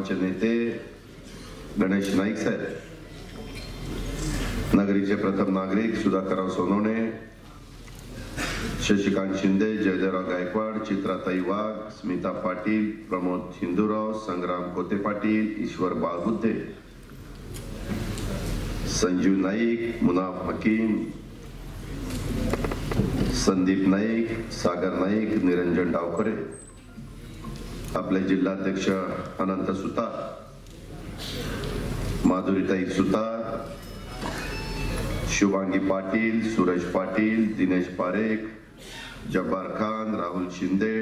सर्वांचे नेते गणेश नाईक साहेब, नगरीचे प्रथम नागरिक सुधाकरराव सोनवणे, शशिकांत शिंदे, जयदेवराव गायकवाड, चित्राताई वाघ, स्मिता पाटील, प्रमोद हिंदूराव, संग्राम कोते पाटील, ईश्वर बाळबुद्धे, संजीव नाईक, मुनाफ हकीम, संदीप नाईक, सागर नाईक, निरंजन डावखरे, आपले जिल्हाध्यक्ष अनंत सुतार, माधुरीताई सुतार, शुभांगी पाटील, सुरेश पाटील, दिनेश पारेख, जब्बार खान, राहुल शिंदे,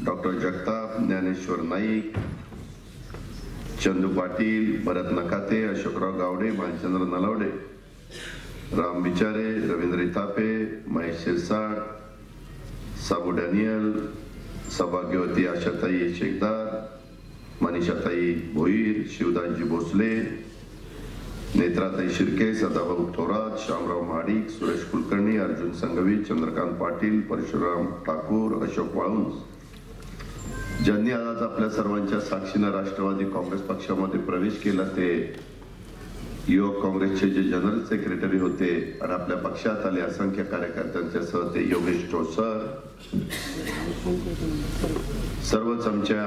डॉक्टर जगताप, ज्ञानेश्वर नाईक, चंदू पाटील, भरत नकाते, अशोकराव गावडे, भालचंद्र नलावडे, राम बिचारे, रवींद्र इतापे, महेश शिरसाट, साबू डॅनियल, सौभाग्यवती आशाताई शेखदार, मनीषाताई भोईर, शिवदासजी भोसले, नेत्राताई शिर्के, सदाभाऊ थोरात, श्यामराव महाडिक, सुरेश कुलकर्णी, अर्जुन संघवी, चंद्रकांत पाटील, परशुराम ठाकूर, अशोक वाळुंज, ज्यांनी आज आपल्या सर्वांच्या साक्षीने राष्ट्रवादी काँग्रेस पक्षामध्ये प्रवेश केला ते युवक काँग्रेसचे जे जनरल सेक्रेटरी होते आणि आपल्या पक्षात आले असंख्य कार्यकर्त्यांच्या सह ते योगेश ठोसर, सर्वच आमच्या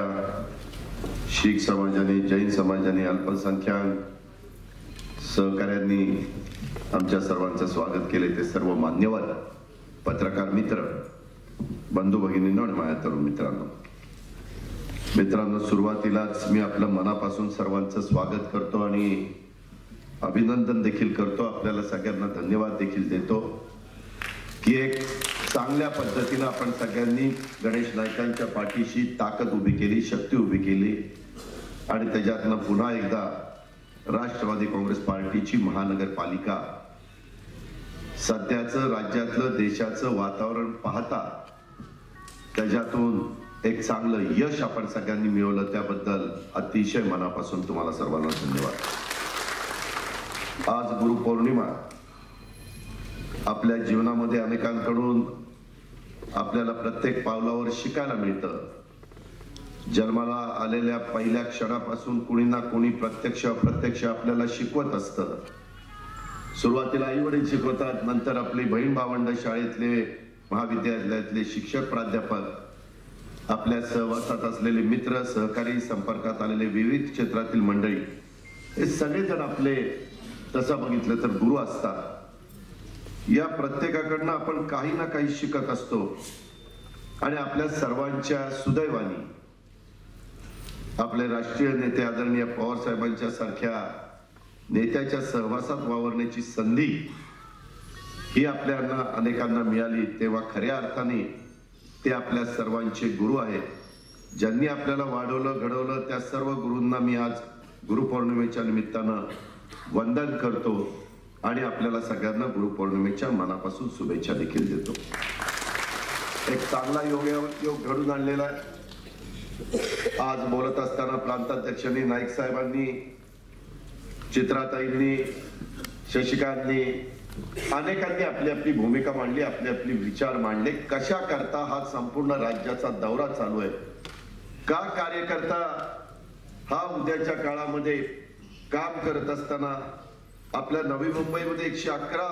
शीख समाजाने, जैन समाजाने, अल्पसंख्याक सहकार्यांनी आमच्या सर्वांचं स्वागत केले ते सर्व मान्यवर, पत्रकार मित्र, बंधू भगिनींनो आणि माझ्या तरुण मित्रांनो, सुरुवातीलाच मी आपलं मनापासून सर्वांचं स्वागत करतो आणि अभिनंदन देखील करतो. आपल्याला सगळ्यांना धन्यवाद देखील देतो की एक चांगल्या पद्धतीने आपण सगळ्यांनी गणेश नाईकांच्या पाठीशी ताकद उभी केली, शक्ती उभी केली आणि त्याच्यातनं पुन्हा एकदा राष्ट्रवादी काँग्रेस पार्टीची महानगरपालिका सध्याचं राज्यातलं देशाचं वातावरण पाहता त्याच्यातून एक चांगलं यश आपण सगळ्यांनी मिळवलं, त्याबद्दल अतिशय मनापासून तुम्हाला सर्वांना धन्यवाद. आज गुरुपौर्णिमा. आपल्या जीवनामध्ये अनेकांकडून आपल्याला प्रत्येक पावलावर शिकायला मिळतं. जन्माला आलेल्या पहिल्या क्षणापासून कुणी ना कुणी प्रत्यक्ष अप्रत्यक्ष आपल्याला शिकवत असतं. सुरुवातीला आई वडील शिकवतात, नंतर आपली बहीण भावंड, शाळेतले, महाविद्यालयातले शिक्षक, प्राध्यापक, आपल्या सहवासात असलेले मित्र, सहकारी, संपर्कात आलेले विविध क्षेत्रातील मंडळी, हे सगळेजण आपले तसं बघितलं तर गुरु असतात. या प्रत्येकाकडनं आपण काही ना काही शिकत असतो आणि आपल्या सर्वांच्या सुदैवाने आपले राष्ट्रीय नेते आदरणीय पवार साहेबांच्या सारख्या नेत्याच्या सहवासात वावरण्याची संधी ही आपल्याला अनेकांना मिळाली, तेव्हा खऱ्या अर्थाने ते आपल्या सर्वांचे गुरु आहेत. ज्यांनी आपल्याला वाढवलं, घडवलं, त्या सर्व गुरूंना मी आज गुरुपौर्णिमेच्या निमित्तानं वंदन करतो आणि आपल्याला सगळ्यांना गुरुपौर्णिमेच्या मनापासून शुभेच्छा देखील देतो. एक चांगला योग घडून आणलेला आहे. आज बोलत असताना प्रांताध्यक्षांनी, नाईक साहेबांनी, चित्राताईंनी, शशिकांतनी, अनेकांनी आपली आपली भूमिका मांडली, आपले आपले विचार मांडले. कशा करता हा संपूर्ण राज्याचा दौरा चालू आहे, का कार्यकर्ता हा उद्याच्या काळामध्ये काम करत असताना आपल्या नवी मुंबईमध्ये 111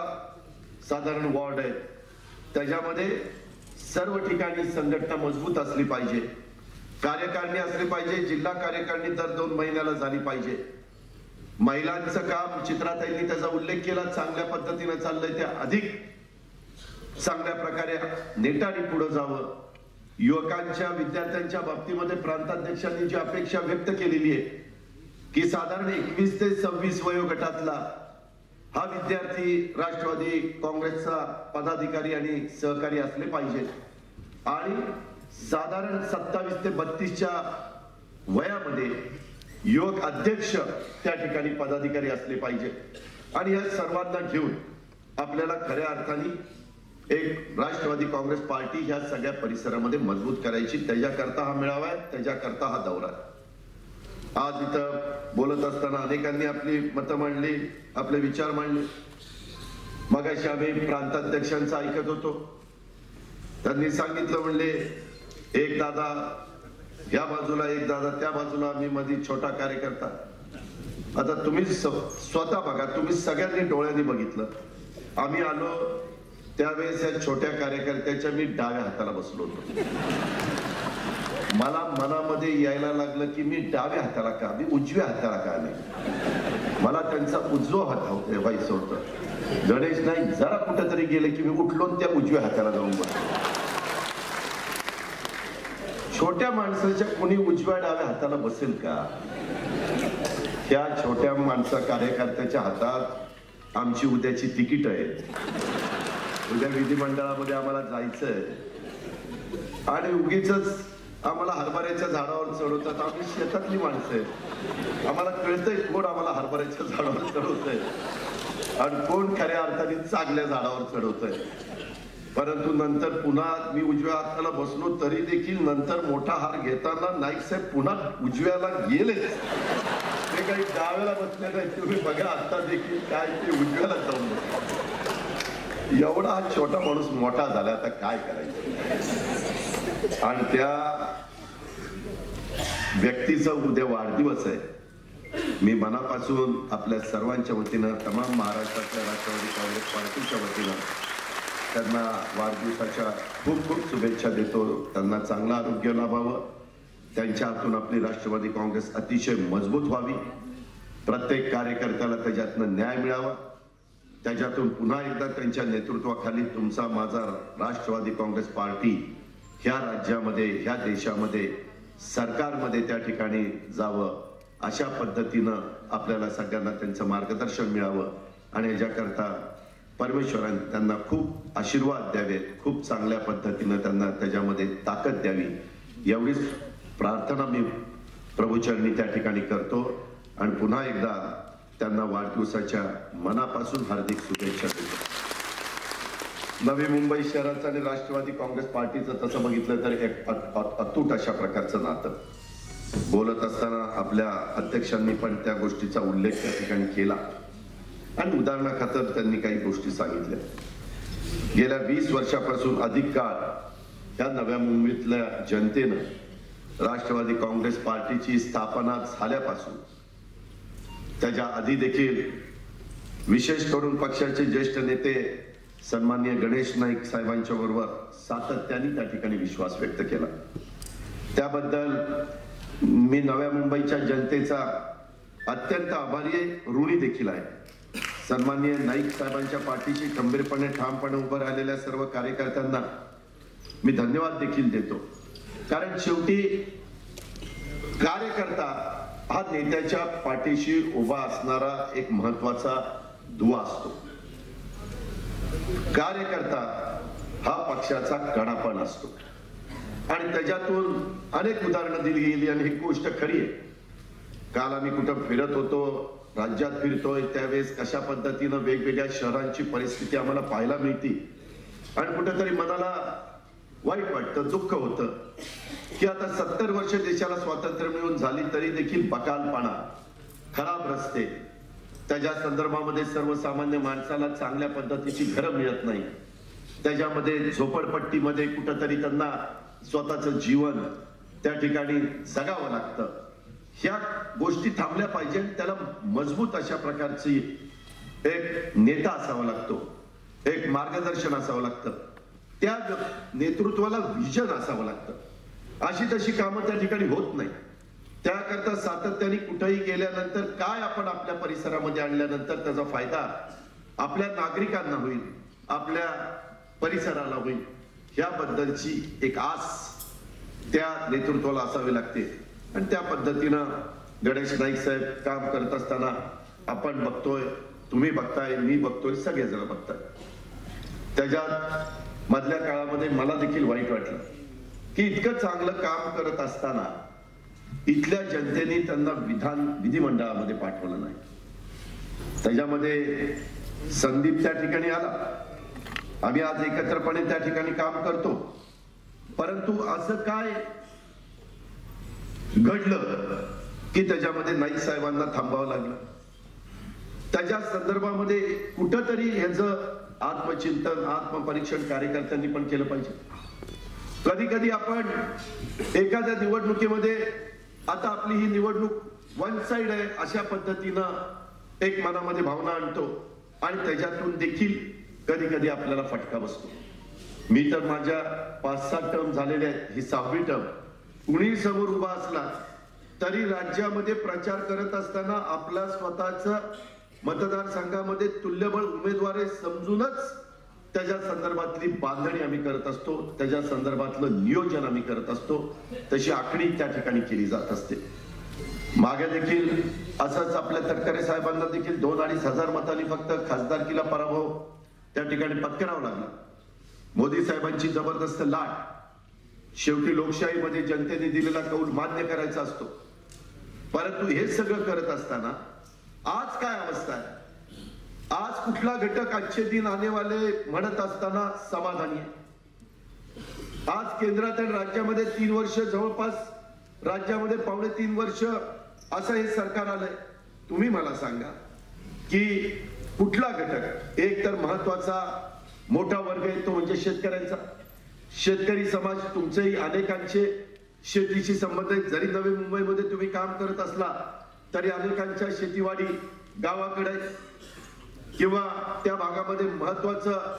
साधारण वॉर्ड आहेत, त्याच्यामध्ये सर्व ठिकाणी संघटना मजबूत असली पाहिजे, कार्यकारिणी असली पाहिजे, जिल्हा कार्यकारिणी दर 2 महिन्याला झाली पाहिजे. महिलांचं काम चित्राताईंनी त्याचा उल्लेख केला, चांगल्या पद्धतीने चाललंय, ते अधिक चांगल्या प्रकारे नेटाने पुढे जावं. युवकांच्या, विद्यार्थ्यांच्या बाबतीमध्ये प्रांताध्यक्षांनी जी अपेक्षा व्यक्त केलेली आहे की साधारण 21 ते 26 वयोगटातला हा विद्यार्थी राष्ट्रवादी काँग्रेसचा पदाधिकारी आणि सहकारी असले पाहिजे आणि साधारण 27 ते 32च्या वयामध्ये युवक अध्यक्ष त्या ठिकाणी पदाधिकारी असले पाहिजे. आणि या सर्वांना घेऊन आपल्याला खऱ्या अर्थाने एक राष्ट्रवादी काँग्रेस पार्टी ह्या सगळ्या परिसरामध्ये मजबूत करायची, त्याच्याकरता हा मेळावा आहे, त्याच्याकरता हा दौरा आहे. आज इथं बोलत असताना अनेकांनी आपली मतं मांडली, आपले विचार मांडले. मगाशी आम्ही प्रांताध्यक्षांचं ऐकत होतो, त्यांनी सांगितलं, म्हणले एक दादा या बाजूला एक दादा, त्या बाजूला मी मध्ये छोटा कार्यकर्ता. आता तुम्ही स्वतः बघा, तुम्ही सगळ्यांनी डोळ्यांनी बघितलं. आम्ही आलो त्यावेळेस या छोट्या कार्यकर्त्याच्या मी डाव्या हाताला बसलो होतो. मला मनामध्ये यायला लागलं की मी डाव्या हाताला का, मी उजव्या हाताला का नाही. मला त्यांचा उजवा हात व्हायचं होतं. गणेश नाही जरा कुठेतरी गेले की मी उठलो त्या उजव्या हाताला जाऊन बसलो. छोट्या माणसाच्या कोणी उजव्या डाव्या हाताला बसेल का? त्या छोट्या माणसा कार्यकर्त्याच्या हातात आमची उद्याची तिकीट आहे. उद्या विधिमंडळामध्ये आम्हाला जायचंय आणि उगीच आम्हाला हरभऱ्याच्या झाडावर चढवतात. आम्ही शेतातली माणसं आहे, आम्हाला कळतंय कोण आम्हाला हरभऱ्याच्या झाडावर चढवतंय आणि कोण खऱ्या अर्थाने चांगल्या झाडावर चढवतंय. परंतु नंतर पुन्हा मी उजव्या हाताला बसलो तरी देखील नंतर मोठा हार घेताना नाईक साहेब पुन्हा उजव्याला गेले. ते काही डाव्याला बसले नाही. तुम्ही बघा आता देखील काय ते उजव्याला जाऊन बसले. एवढा हा छोटा माणूस मोठा झाला, आता काय करायचं. आणि त्या व्यक्तीचा उद्या वाढदिवस आहे. मी मनापासून आपल्या सर्वांच्या वतीनं, तमाम महाराष्ट्रातल्या राष्ट्रवादी काँग्रेस पार्टीच्या वतीनं त्यांना वाढदिवसाच्या खूप खूप शुभेच्छा देतो. त्यांना चांगलं आरोग्य लाभावं, त्यांच्या हातून आपली राष्ट्रवादी काँग्रेस अतिशय मजबूत व्हावी, प्रत्येक कार्यकर्त्याला त्याच्यातनं न्याय मिळावा, त्याच्यातून पुन्हा एकदा त्यांच्या नेतृत्वाखाली तुमचा माझा राष्ट्रवादी काँग्रेस पार्टी ह्या राज्यामध्ये, ह्या देशामध्ये, सरकारमध्ये त्या ठिकाणी जावं, अशा पद्धतीनं आपल्याला सगळ्यांना त्यांचं मार्गदर्शन मिळावं. आणि याच्याकरता परमेश्वराने त्यांना खूप आशीर्वाद द्यावे, खूप चांगल्या पद्धतीनं त्यांना त्याच्यामध्ये ताकद द्यावी, एवढीच प्रार्थना मी प्रभूचरणी त्या ठिकाणी करतो. आणि पुन्हा एकदा त्यांना वाढदिवसाच्या मनापासून हार्दिक शुभेच्छा देतो. नवी मुंबई शहराचं आणि राष्ट्रवादी काँग्रेस पार्टीचं तसं बघितलं तर एक अतूट अशा प्रकारचं नातं. बोलत असताना आपल्या अध्यक्षांनी पण त्या गोष्टीचा उल्लेख त्या ठिकाणी केला आणि उदाहरणाखातर त्यांनी काही गोष्टी सांगितल्या. गेल्या 20 वर्षापासून अधिक काळ या नव्या मुंबईतल्या जनतेनं राष्ट्रवादी काँग्रेस पार्टीची स्थापना झाल्यापासून त्याच्या आधी देखील विशेष करून पक्षाचे ज्येष्ठ नेते सन्माननीय गणेश नाईक साहेबांच्या बरोबर सातत्याने त्या ठिकाणी विश्वास व्यक्त केला. त्याबद्दल मी नव्या मुंबईच्या जनतेचा अत्यंत आभारी आहे, ऋणी देखील आहे. सन्माननीय नाईक साहेबांच्या पाठीशी खंबीरपणे ठामपणे उभं राहिलेल्या सर्व कार्यकर्त्यांना मी धन्यवाद देखील देतो. कारण शेवटी कार्यकर्ता हा नेत्याच्या पाठीशी उभा असणारा एक महत्वाचा दुवा असतो. कार्यकर्ता हा पक्षाचा कणापण असतो आणि त्याच्यातून अनेक उदाहरणं दिली गेली आणि ही गोष्ट खरी आहे. काल आम्ही कुठं फिरत होतो, राज्यात फिरतोय, त्यावेळेस कशा पद्धतीनं वेगवेगळ्या शहरांची परिस्थिती आम्हाला पाहायला मिळते आणि कुठेतरी मनाला वाईट वाटतं, दुःख होतं की आता 70 वर्ष देशाला स्वातंत्र्य मिळून झाली तरी देखील बकालपणा, खराब रस्ते, त्याच्या संदर्भामध्ये सर्वसामान्य माणसाला चांगल्या पद्धतीची घरं मिळत नाही, त्याच्यामध्ये झोपडपट्टीमध्ये कुठंतरी त्यांना स्वतःचं जीवन त्या ठिकाणी जगावं लागतं. ह्या गोष्टी थांबल्या पाहिजे. त्याला मजबूत अशा प्रकारची एक नेता असावा लागतो, एक मार्गदर्शन असावं लागतं, त्या नेतृत्वाला विजन असावं लागतं. अशी तशी कामं त्या ठिकाणी होत नाही. त्याकरता सातत्याने कुठेही गेल्यानंतर काय आपण आपल्या परिसरामध्ये आणल्यानंतर त्याचा फायदा आपल्या नागरिकांना होईल, आपल्या परिसराला होईल, ह्याबद्दलची एक आस त्या नेतृत्वाला असावी लागते. आणि त्या पद्धतीनं गणेश नाईक साहेब काम करत असताना आपण बघतोय, तुम्ही बघताय, मी बघतोय, सगळेजण बघताय. त्याच्यात मधल्या काळामध्ये मला देखील वाईट वाटलं की इतकं चांगलं काम करत असताना इथल्या जनतेने त्यांना विधिमंडळामध्ये पाठवलं नाही. त्याच्यामध्ये संदीप त्या ठिकाणी आला, आम्ही आज एकत्रपणे त्या ठिकाणी काम करतो, परंतु असं काय घडलं की त्याच्यामध्ये नाईक साहेबांना थांबावं लागलं. त्याच्या संदर्भामध्ये कुठंतरी ह्याचं आत्मचिंतन, आत्मपरीक्षण कार्यकर्त्यांनी पण केलं पाहिजे. कधी कधी आपण एखाद्या निवडणुकीमध्ये, आता आपली ही निवडणूक वन साइड आहे अशा पद्धतीनं एक मनामध्ये भावना आणतो आणि त्याच्यातून देखील कधी कधी आपल्याला फटका बसतो. मी तर माझ्या 5-7 टर्म झालेल्या आहेत, ही 6वी टर्म. कुणी समोर उभा असला तरी राज्यामध्ये प्रचार करत असताना आपला स्वतःच मतदारसंघामध्ये तुल्यबळ उमेदवार समजूनच त्याच्या संदर्भातली बांधणी आम्ही करत असतो, त्याच्या संदर्भातलं नियोजन आम्ही करत असतो. तशी आखणी त्या ठिकाणी केली जात असते. मागे देखील असंच आपल्या तटकरे साहेबांना देखील 2-2.5 हजार मतांनी फक्त खासदारकीला पराभव त्या ठिकाणी पत्करावा लागला. मोदी साहेबांची जबरदस्त लाट. शेवटी लोकशाहीमध्ये जनतेने दिलेला कौल मान्य करायचा असतो. परंतु हे सगळं करत असताना आज काय अवस्था आहे? आज कुठला घटक अच्छे दिन आने वाले म्हणत असताना समाधानी आहे? आज केंद्रात आणि राज्यामध्ये 3 वर्ष, जवळपास राज्यामध्ये 3.5 वर्ष असं हे सरकार आलंय. तुम्ही मला सांगा की कुठला घटक, एक तर महत्वाचा मोठा वर्ग येतो म्हणजे शेतकऱ्यांचा. शेतकरी समाज तुमचेही अनेकांचे शेतीशी संबंध आहेत. जरी नवी मुंबईमध्ये तुम्ही काम करत असला तरी अनेकांच्या शेतीवाडी गावाकडे किंवा त्या भागामध्ये महत्वाचं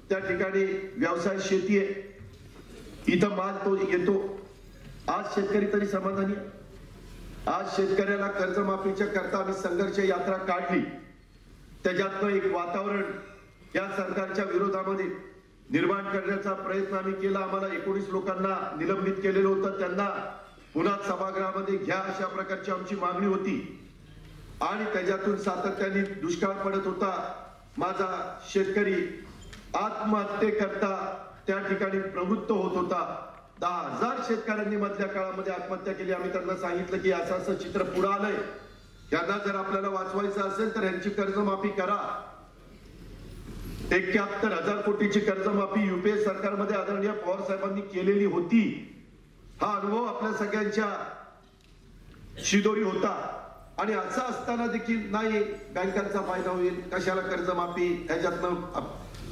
त्या ठिकाणी व्यवसाय शेती आहे. इथं माल तो येतो. आज शेतकरी तरी समाधानी. आज शेतकऱ्याला कर्जमाफीच्या करता आम्ही संघर्ष यात्रा काढली. त्याच्यातनं एक वातावरण या सरकारच्या विरोधामध्ये निर्माण करण्याचा प्रयत्न आम्ही केला. आम्हाला 19 लोकांना निलंबित केलेलं होतं, त्यांना पुन्हा सभागृहामध्ये घ्या अशा प्रकारची आमची मागणी होती. आणि त्याच्यातून सातत्याने दुष्काळ पडत होता. माझा शेतकरी आत्महत्येकरता त्या ठिकाणी प्रवृत्त होत होता. 10,000 शेतकऱ्यांनी मधल्या काळामध्ये आत्महत्या केली. आम्ही त्यांना सांगितलं की असं चित्र पुढे आलंय, यांना जर आपल्याला वाचवायचं असेल तर यांची कर्जमाफी करा. 71,000 कोटीची कर्जमाफी युपीए सरकारमध्ये आदरणीय पवार साहेबांनी केलेली होती. हा अनुभव आपल्या सगळ्यांच्या शिदोरी होता. आणि असं असताना देखील नाही, बँकांचा फायदा होईल, कशाला कर्जमाफी, ह्याच्यातनं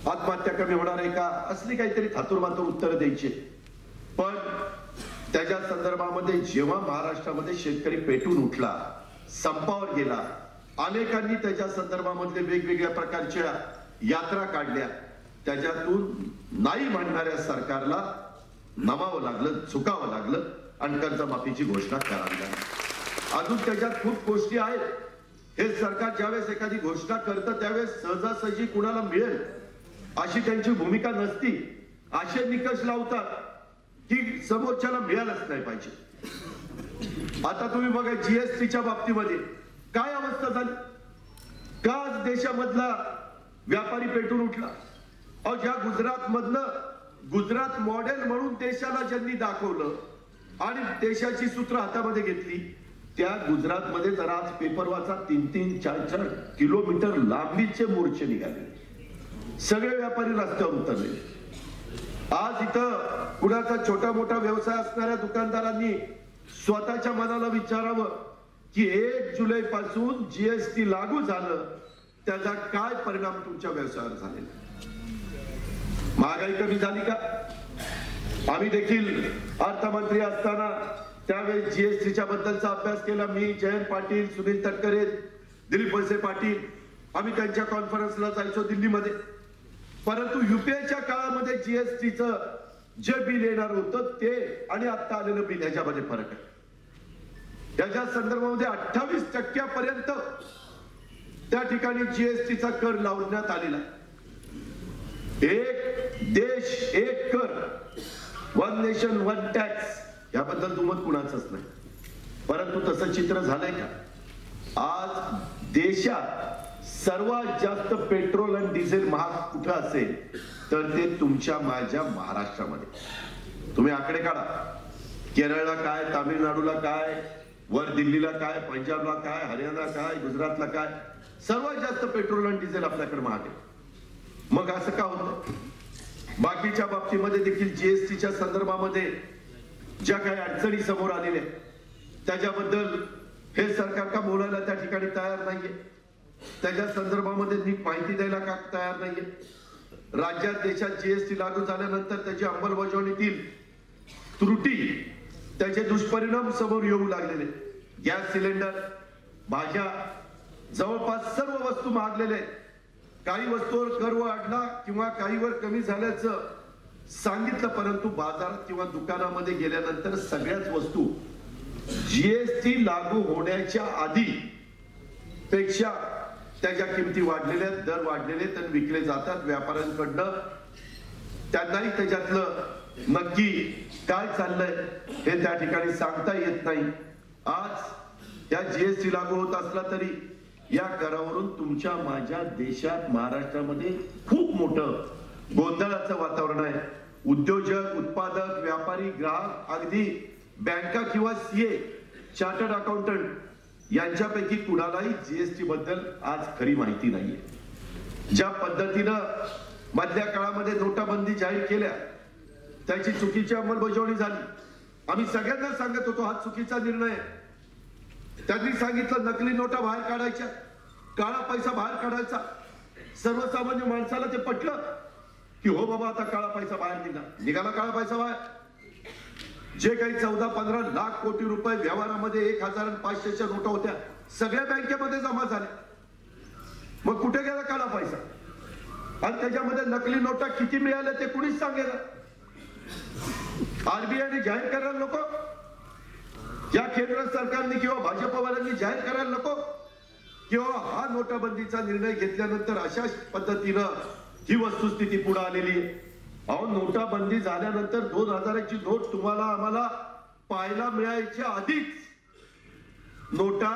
आत्महत्या कमी होणार आहे का, असली काहीतरी थातुरमातुर उत्तर द्यायचे. पण त्याच्या संदर्भामध्ये जेव्हा महाराष्ट्रामध्ये शेतकरी पेटून उठला, संपावर गेला, अनेकांनी त्याच्या संदर्भामध्ये वेगवेगळ्या प्रकारच्या यात्रा काढल्या, त्याच्यातून नाही म्हणणाऱ्या सरकारला नमावं लागलं, झुकावं लागलं आणि कर्जमाफीची घोषणा करावी लागली. अजून त्याच्यात खूप गोष्टी आहेत. हे सरकार ज्यावेळेस एखादी घोषणा करतं त्यावेळेस सहजासहजी कुणाला मिळेल अशी त्यांची भूमिका नसती. असे निकष लावतात की समोरच्याला मिळालंच नाही पाहिजे. आता तुम्ही बघा जीएसटीच्या बाबतीमध्ये काय अवस्था झाली. का आज देशामधला व्यापारी पेटून उठला. अहो, ज्या गुजरात मधलं गुजरात मॉडेल म्हणून देशाला ज्यांनी दाखवलं आणि देशाची सूत्र हातामध्ये घेतली, त्या गुजरातमध्ये जरा आज पेपर वाचा, 3-4 किलोमीटर लांबीचे मोर्चे निघाले. सगळे व्यापारी रस्त्यावर उतरले. आज इथं कुणाचा छोटा मोठा व्यवसाय असणाऱ्या दुकानदारांनी स्वतःच्या मनाला विचारावं की 1 जुलै पासून जीएसटी लागू झालं, त्याचा काय परिणाम तुमच्या व्यवसायावर झालेला. महागाई कमी झाली का? आम्ही देखील अर्थमंत्री असताना त्यावेळेस जीएसटीच्या बद्दलचा अभ्यास केला. मी, जयंत पाटील, सुनील तटकरे, दिलीप वळसे पाटील, आम्ही त्यांच्या कॉन्फरन्सला जायचो दिल्लीमध्ये. परंतु युपीएच्या काळामध्ये जीएसटीचं जे बिल येणार होतं ते आणि आता आलेलं बिल ह्याच्यामध्ये फरक आहे. याच्या संदर्भामध्ये 28% त्या ठिकाणी जीएसटीचा कर लावण्यात आलेला. एक देश एक कर, वन नेशन वन टॅक्स, याबद्दल दुमत कुणाचंच नाही. परंतु तसं चित्र झालंय का? आज देशात सर्वात जास्त पेट्रोल आणि डिझेल महाग कुठं असेल तर ते तुमच्या माझ्या महाराष्ट्रामध्ये. तुम्ही आकडे काढा. केरळला काय, तामिळनाडूला काय, वर दिल्लीला काय, पंजाबला काय, हरियाणा काय, गुजरातला काय, सर्वात जास्त पेट्रोल आणि डिझेल आपल्याकडे महाग आहे. मग असं का होतं? बाकीच्या बाबतीमध्ये देखील जीएसटीच्या संदर्भामध्ये ज्या काही अडचणी समोर आलेल्या त्याच्याबद्दल हे सरकार का बोलायला त्या ठिकाणी तयार नाहीये. त्याच्या संदर्भामध्ये नीट माहिती द्यायला का तयार नाहीये. राज्यात देशात जीएसटी लागू झाल्यानंतर त्याची अंमलबजावणीतील त्रुटी, त्याचे दुष्परिणाम समोर येऊ लागलेले. गॅस सिलेंडर, भाज्या, जवळपास सर्व वस्तू महागलेल्या आहेत. काही वस्तूवर कर वाढला किंवा काहीवर कमी झाल्याचं सांगितलं, परंतु बाजारात किंवा दुकानामध्ये गेल्यानंतर सगळ्याच वस्तू जीएसटी लागू होण्याच्या आधी पेक्षा त्याच्या किमती वाढलेल्या, दर वाढलेले तर विकले जातात व्यापाऱ्यांकडनं. त्यांनाही त्याच्यातलं नक्की काय चाललंय हे त्या ठिकाणी सांगता येत नाही. आज या जीएसटी लागू होत असला तरी या करावरून तुमच्या माझ्या देशात महाराष्ट्रामध्ये खूप मोठं गोंधळाचं वातावरण आहे. उद्योजक, उत्पादक, व्यापारी, ग्राहक, अगदी बँका किंवा सीए, चार्टर्ड अकाउंटंट यांच्यापैकी कुणालाही जीएसटी बद्दल आज खरी माहिती नाहीये. ज्या पद्धतीनं मधल्या काळामध्ये नोटाबंदी जाहीर केल्या त्याची चुकीची अंमलबजावणी झाली. आम्ही सगळ्यांना सांगत होतो हा चुकीचा निर्णय. त्यांनी सांगितलं नकली नोटा बाहेर काढायच्या, काळा पैसा बाहेर काढायचा. सर्वसामान्य माणसाला ते पटलं की हो बाबा आता काळा पैसा बाहेर निघाला काळा पैसा बाहेर. जे काही 14-15 लाख कोटी रुपये व्यवहारामध्ये 1500च्या नोटा होत्या सगळ्या बँकेमध्ये जमा झाल्या. मग कुठे गेला काळा पैसा? आणि त्याच्यामध्ये नकली नोटा किती मिळाल्या ते कुणीच सांगेल. आरबीआयने जाहीर करायला नको? या केंद्र सरकारने किंवा भाजपवाल्यांनी जाहीर करायला नको? किंवा हा नोटाबंदीचा निर्णय घेतल्यानंतर अशा पद्धतीनं ही वस्तुस्थिती पुढे आलेली आहे. अहो, नोटाबंदी झाल्यानंतर 2000ची नोट तुम्हाला आम्हाला पाहायला मिळायच्या आधीच नोटा,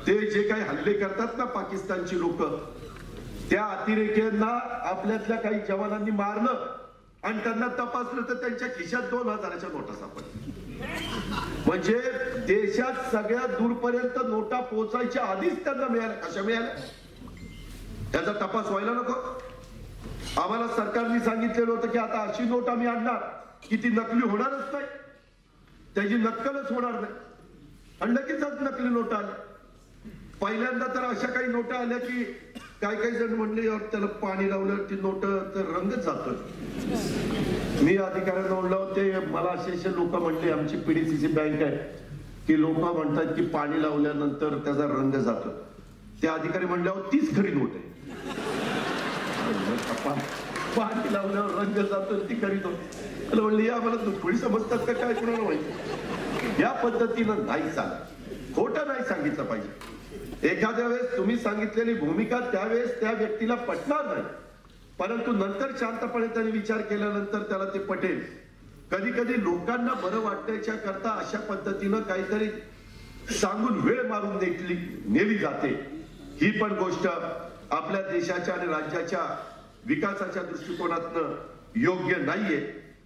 ते जे काही हल्ले करतात ना पाकिस्तानची लोक, त्या अतिरेक्यांना आपल्यातल्या काही जवानांनी मारलं आणि त्यांना तपासलं तर त्यांच्या खिशात 2000च्या नोटा सापडल्या. म्हणजे देशात सगळ्या दूरपर्यंत नोटा पोहोचायच्या आधीच त्यांना मिळाल्या. कशा मिळाल्या त्याचा तपास व्हायला नको? आम्हाला सरकारने सांगितलेलं होतं की आता अशी नोट आम्ही आणणार की ती नकली होणारच नाही, त्याची नक्कलच होणार नाही. आणि लगेच नकली नोटा आल्या. पहिल्यांदा तर अशा काही नोटा आल्या की काही जण म्हणले त्याला पाणी लावलं ती नोट तर रंगच जातो. मी अधिकाऱ्यांना म्हणलं होते, मला असे लोक म्हणले, आमची पीडीसीसी बँक आहे, की लोक म्हणतात की पाणी लावल्यानंतर त्याचा रंग जातो. ते अधिकारी म्हणल्यावर तीच खरी नोट आहे. पाणी लावल्यावर रंग जातो ती खरी नोट. म्हणली आम्हाला दुखळी समजतात का काय कोणाला माहिती. या पद्धतीनं नाही चालत, खोटं नाही सांगितलं पाहिजे. एखाद्या वेळेस तुम्ही सांगितलेली भूमिका त्यावेळेस त्या व्यक्तीला पटणार नाही, परंतु नंतर शांतपणे त्यांनी विचार केल्यानंतर त्याला ते पटेल. कधी कधी लोकांना बरं वाटण्याच्या करता अशा पद्धतीनं काहीतरी सांगून वेळ मारून नेली जाते. ही पण गोष्ट आपल्या देशाच्या आणि राज्याच्या विकासाच्या दृष्टिकोनातनं योग्य नाहीये.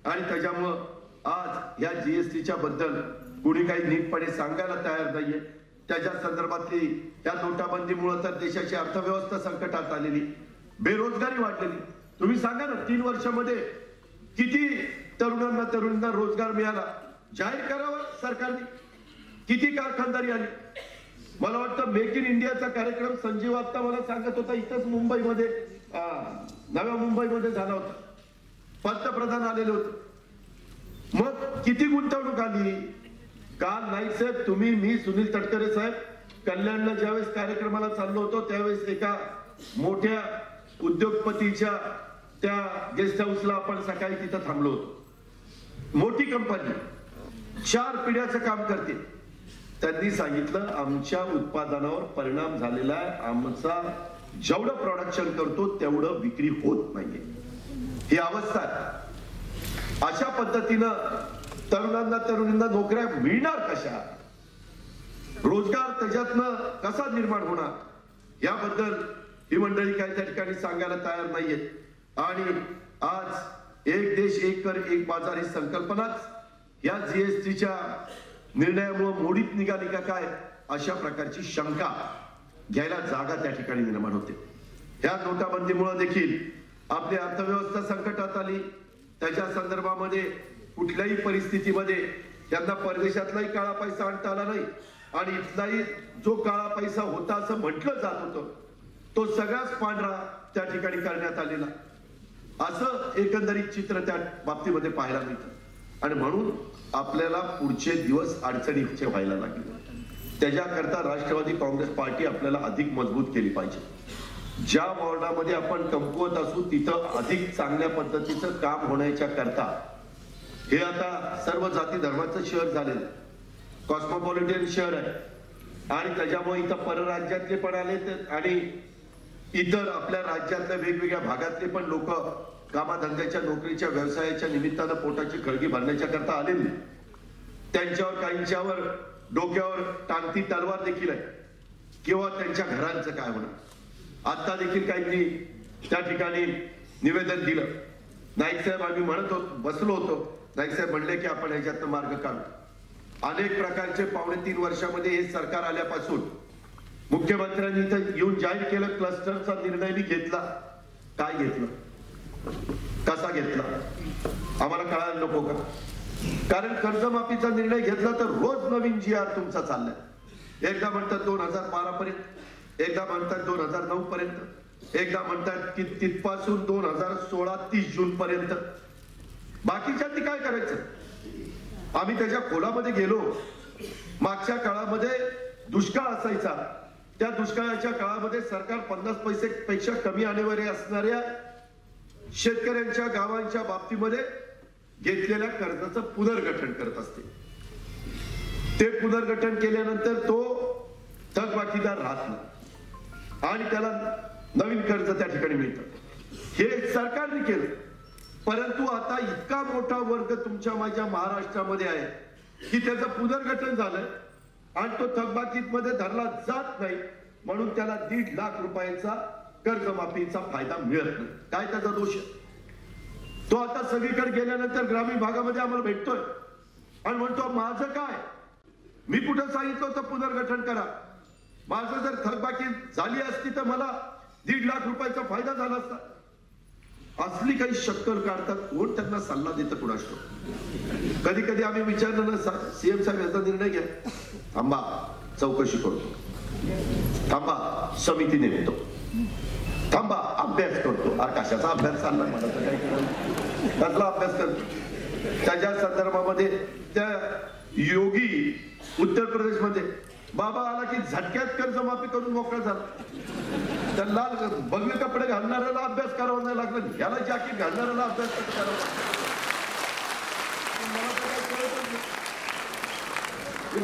आणि त्याच्यामुळं आज या जीएसटीच्या बद्दल कुणी काही नीटपणे सांगायला तयार नाहीये. त्याच्या संदर्भातली या नोटाबंदीमुळे तर देशाची अर्थव्यवस्था संकटात आलेली, बेरोजगारी वाढलेली. तुम्ही सांगा ना 3 वर्षामध्ये किती तरुणांना रोजगार मिळाला? जाहीर करावं सरकारने. किती कारखानदारी आली? मला वाटतं मेक इन इंडियाचा कार्यक्रम संजीव आता मला सांगत होता इथंच मुंबईमध्ये, नव्या मुंबईमध्ये झाला होता. पंतप्रधान आलेले होते. मग किती गुंतवणूक आली? काल नाही साहेब, तुम्ही, मी, सुनील तटकरे साहेब कल्याणला ज्यावेळेस कार्यक्रमाला चाललो होतो त्यावेळेस एका मोठ्या उद्योगपतीच्या त्या गेस्ट हाऊसला आपण सकाळी तिथं थांबलो होतो. मोठी कंपनी 4 पिढ्याचं काम करते. त्यांनी सांगितलं आमच्या उत्पादनावर परिणाम झालेला आहे, आमचा जेवढं प्रोडक्शन करतो तेवढं विक्री होत नाहीये. ही अवस्था आहे. अशा पद्धतीनं तरुणांना नोकऱ्या मिळणार कशा? रोजगार त्याच्यातनं कसा निर्माण होणार? याबद्दल ही मंडळी काही त्या ठिकाणी सांगायला तयार नाहीये. आणि आज एक देश एक कर एक बाजार ही संकल्पनाच या जीएसटीच्या निर्णयामुळे मोडीत निघाली का काय अशा प्रकारची शंका घ्यायला जागा त्या ठिकाणी निर्माण होते. या नोटाबंदीमुळे देखील आपली अर्थव्यवस्था संकटात आली. त्याच्या संदर्भामध्ये कुठल्याही परिस्थितीमध्ये त्यांना परदेशातलाही काळा पैसा आणता आला नाही आणि इथलाही जो काळा पैसा होता असं म्हटलं जात होतं तो सगळाच पांढरा त्या ठिकाणी करण्यात आलेला, असं एकंदरीत चित्र त्या बाबतीमध्ये पाहायला मिळतं. आणि म्हणून आपल्याला पुढचे दिवस अडचणीचे व्हायला लागले. त्याच्याकरता राष्ट्रवादी काँग्रेस पार्टी आपल्याला अधिक मजबूत केली पाहिजे. ज्या वॉर्डामध्ये आपण कमकुवत असू तिथं अधिक चांगल्या पद्धतीचं काम होण्याच्या करता, हे आता सर्व जाती धर्माचं शहर झालेलं, कॉस्मोपॉलिटन शहर आहे आणि त्याच्यामुळे इथं परराज्यातले पण आले आणि इतर आपल्या राज्यातल्या वेगवेगळ्या भागातले पण लोक कामाधंद्याच्या, नोकरीच्या, व्यवसायाच्या निमित्तानं पोटाची खळगी भरण्याच्या करता आलेली. त्यांच्यावर काहींच्यावर डोक्यावर टांगती तलवार देखील आहे किंवा त्यांच्या घरांचं काय होणार. आता देखील काहींनी त्या ठिकाणी निवेदन दिलं. नाईक साहेब आम्ही म्हणत होतो, बसलो होतो, नाईक साहेब म्हणले की आपण ह्याच्यातनं मार्ग काढू. अनेक प्रकारचे 2.5-3 वर्षामध्ये हे सरकार आल्यापासून मुख्यमंत्र्यांनी इथं येऊन जाहीर केलं, क्लस्टरचा निर्णय मी घेतला. काय घेतलं, कसा घेतला आम्हाला कळायला नको का? कारण कर्जमाफीचा निर्णय घेतला तर रोज नवीन GR तुमचा चाललाय. एकदा म्हणतात 2012 पर्यंत, एकदा म्हणतात 2009 पर्यंत, एकदा म्हणतात की तिथपासून 2016-30 जून पर्यंत. बाकीच्यांनी काय करायचं? आम्ही त्याच्या खोलामध्ये गेलो. मागच्या काळामध्ये दुष्काळ असायचा, त्या दुष्काळाच्या काळामध्ये सरकार 50 पैसेपेक्षा कमी आणेवारी असणाऱ्या शेतकऱ्यांच्या गावांच्या बाबतीमध्ये घेतलेल्या कर्जाचं पुनर्गठन करत असते. ते पुनर्गठन केल्यानंतर तो थकबाकीदार राहत नाही आणि त्याला नवीन कर्ज त्या ठिकाणी मिळतं. हे सरकारने केलं. परंतु आता इतका मोठा वर्ग तुमच्या माझ्या महाराष्ट्रामध्ये आहे की त्याचं पुनर्गठन झालंय आणि तो थकबाकीमध्ये धरला जात नाही, म्हणून त्याला 1.5 लाख रुपयांचा कर्जमाफीचा फायदा मिळत नाही. काय त्याचा दोष आहे? तो आता सगळीकडे गेल्यानंतर ग्रामीण भागामध्ये आम्हाला भेटतोय आणि म्हणतो माझं काय, मी कुठं सांगितलं होतं पुनर्गठन करा, माझं जर थकबाकी झाली असती तर मला 1.5 लाख रुपयाचा फायदा झाला असता. असली काही शक्कल काढतात. कोण त्यांना सल्ला देतं कुणास ठाऊक. कधी कधी आम्ही विचारलं ना, CM साहेब याचा निर्णय घ्या. थांबा, चौकशी करतो. थांबा, समिती नेमतो. थांबा, अभ्यास करतो. कशाचा अभ्यास चालला मला तर काही कळलं. कसला अभ्यास करतो? त्याच्या संदर्भामध्ये त्या योगी उत्तर प्रदेशमध्ये बाबा आला की झटक्यात कर्जमाफी करून मोकळा झाला. त्या लाल भगवे कपडे घालणाऱ्याला अभ्यास करावा नाही लागला, याला जॅकेट घालणाऱ्याला अभ्यास कसं करावा.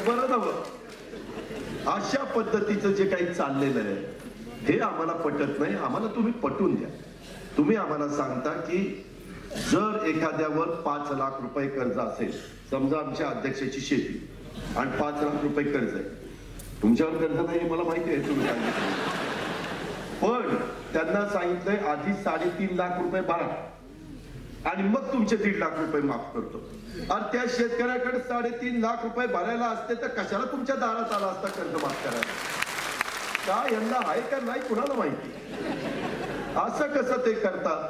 बरं नव्हतं. अशा पद्धतीचं जे काही चाललेलं आहे हे आम्हाला पटत नाही. आम्हाला तुम्ही पटवून द्या. तुम्ही आम्हाला सांगता की जर एखाद्यावर 5 लाख रुपये कर्ज असेल, समजा आमच्या अध्यक्षाची शेती आणि 5 लाख रुपये कर्ज आहे, तुमच्यावर कर्ज नाही मला माहिती आहे, तुम्ही सांगितलं, पण त्यांना सांगितलंय आधी 3.5 लाख रुपये भरा आणि मग तुमचे 1.5 लाख रुपये माफ करतो. आणि त्या शेतकऱ्याकडे 3.5 लाख रुपये भरायला असते तर कशाला तुमच्या दारात आला असता कर्ज माफ करायला? काय यांना आहे का नाही कुणाला माहिती. असं कसं ते करतात?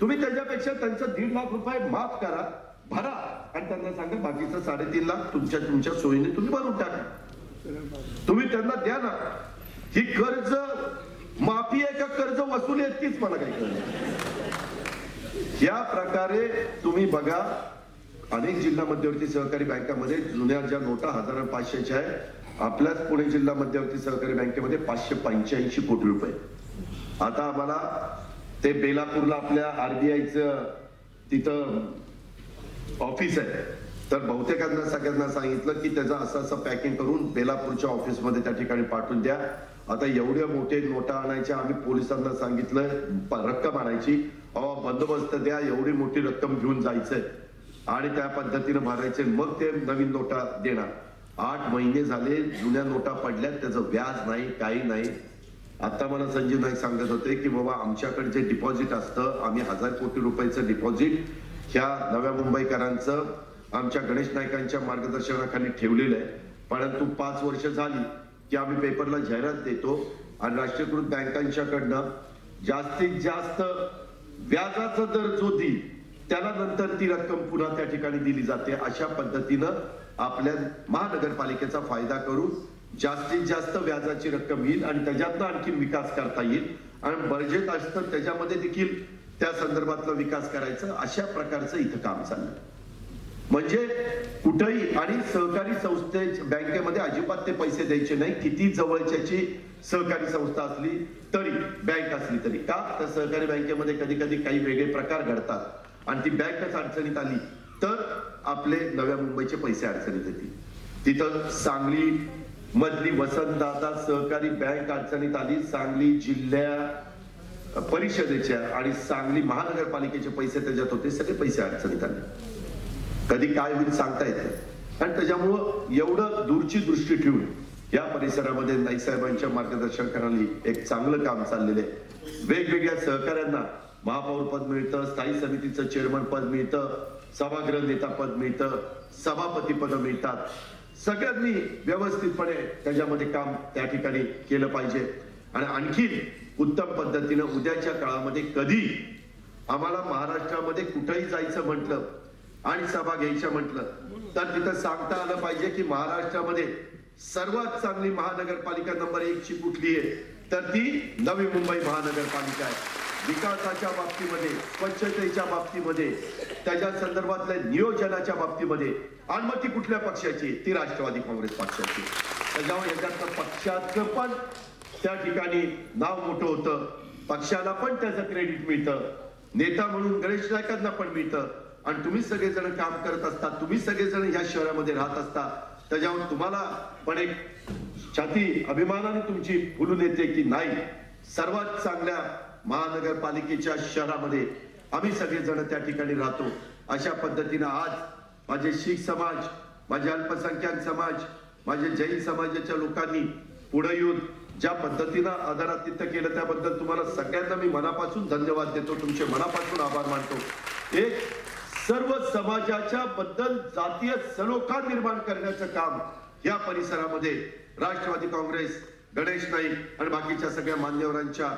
तुम्ही त्याच्यापेक्षा त्यांचं 1.5 लाख रुपये माफ करा, भरा आणि त्यांना सांगा बाकीचं 3.5 लाख तुमच्या सोयीने तुम्ही भरून टाका. तुम्ही त्यांना द्या ना. ही कर्ज माफी आहे का कर्ज वसुली आहे तीच मला काही कळलं. या प्रकारे तुम्ही बघा, अनेक जिल्हा मध्यवर्ती सहकारी बँकामध्ये जुन्या ज्या नोटा 1500च्या आहे, आपल्याच पुणे जिल्हा मध्यवर्ती सहकारी बँकेमध्ये 585 कोटी रुपये. आता आम्हाला ते बेलापूरला आपल्या RBIचं तिथं ऑफिस आहे, तर बहुतेकांना सगळ्यांना सांगितलं की त्याचं असं पॅकिंग करून बेलापूरच्या ऑफिसमध्ये त्या ठिकाणी पाठवून द्या. आता एवढे मोठे नोटा आणायच्या, आम्ही पोलिसांना सांगितलं रक्कम आणायची, बंदोबस्त द्या, एवढी मोठी रक्कम घेऊन जायचंय आणि त्या पद्धतीने भरायचे, मग ते नवीन नोटा देणार. 8 महिने झाले जुन्या नोटा पडल्यात, त्याचं व्याज नाही, काही नाही. आता मला संजीव नाईक सांगत होते की बाबा आमच्याकडे जे डिपॉझिट असतं, आम्ही 1000 कोटी रुपयाचं डिपॉझिट ह्या नव्या मुंबईकरांचं आमच्या गणेश नाईकांच्या मार्गदर्शनाखाली ठेवलेलं आहे, परंतु 5 वर्ष झाली की आम्ही पेपरला जाहिरात देतो आणि राष्ट्रीयकृत बँकांच्याकडनं जास्तीत जास्त व्याजाचा दर जो देईल त्याला नंतर ती रक्कम पुन्हा त्या ठिकाणी दिली जाते. अशा पद्धतीनं आपल्या महानगरपालिकेचा फायदा करून जास्तीत जास्त व्याजाची रक्कम येईल आणि त्याच्यातनं आणखी विकास करता येईल आणि बजेट असतं त्याच्यामध्ये देखील त्या संदर्भातला विकास करायचं. अशा प्रकारचं इथं काम चाललं. म्हणजे कुठेही आणि सहकारी संस्थे बँकेमध्ये अजिबात ते पैसे द्यायचे नाही, किती जवळच्याची सहकारी संस्था असली तरी, बँक असली तरी. का तर सहकारी बँकेमध्ये कधी कधी काही वेगळे प्रकार घडतात आणि ती बँकच अडचणीत आली तर आपले नव्या मुंबईचे पैसे अडचणीत येतील. तिथं सांगली मधली वसंतदादा सहकारी बँक अडचणीत आली, सांगली जिल्हा परिषदेच्या आणि सांगली महानगरपालिकेचे पैसे त्याच्यात होते, सगळे पैसे अडचणीत आले. कधी काय होईल सांगता येत नाही. आणि त्याच्यामुळं एवढं दूरची दृष्टी ठेवून या परिसरामध्ये नाईक साहेबांच्या मार्गदर्शनाखाली एक चांगलं काम चाललेलं आहे. वेगवेगळ्या सहकाऱ्यांना महापौर पद मिळतं, स्थायी समितीचं चेअरमन पद मिळतं, सभागृह नेता पद मिळतं, सभापती पद मिळतात. सगळ्यांनी व्यवस्थितपणे त्याच्यामध्ये काम त्या ठिकाणी केलं पाहिजे. आणि आणखी उत्तम पद्धतीनं उद्याच्या काळामध्ये कधी आम्हाला महाराष्ट्रामध्ये कुठेही जायचं म्हटलं आणि सभा घ्यायच्या म्हटलं तर तिथं सांगता आलं पाहिजे की महाराष्ट्रामध्ये सर्वात चांगली महानगरपालिका नंबर 1 ची कुठली आहे तर ती नवी मुंबई महानगरपालिका आहे. विकासाच्या बाबतीमध्ये, स्वच्छतेच्या बाबतीमध्ये, त्याच्या संदर्भातल्या नियोजनाच्या बाबतीमध्ये. आणि मग ती कुठल्या पक्षाची? ती राष्ट्रवादी काँग्रेस पक्षाची. त्याच्यामुळे याच्यातलं पक्षाचं पण त्या ठिकाणी नाव मोठं होतं, पक्षाला पण त्याचं क्रेडिट मिळतं, नेता म्हणून गणेश नाईकांना पण मिळतं. आणि तुम्ही सगळेजण काम करत असता, तुम्ही सगळेजण या शहरामध्ये राहत असता, त्याच्यावर तुम्हाला पण एक छाती अभिमानाने तुमची फुलून येते की नाही, सर्वात चांगल्या महानगरपालिकेच्या शहरामध्ये आम्ही सगळेजण त्या ठिकाणी राहतो. अशा पद्धतीनं आज माझे शीख समाज, माझे अल्पसंख्याक समाज, माझे जैन समाजाच्या लोकांनी पुढे येऊन ज्या पद्धतीनं आदरातिथ्य केलं त्याबद्दल तुम्हाला सगळ्यांना मी मनापासून धन्यवाद देतो, तुमचे मनापासून आभार मानतो. एक सर्व समाजाच्या बद्दल जातीय सलोखा निर्माण करण्याचं काम या परिसरामध्ये राष्ट्रवादी काँग्रेस, गणेश नाईक आणि बाकीच्या सगळ्या मान्यवरांच्या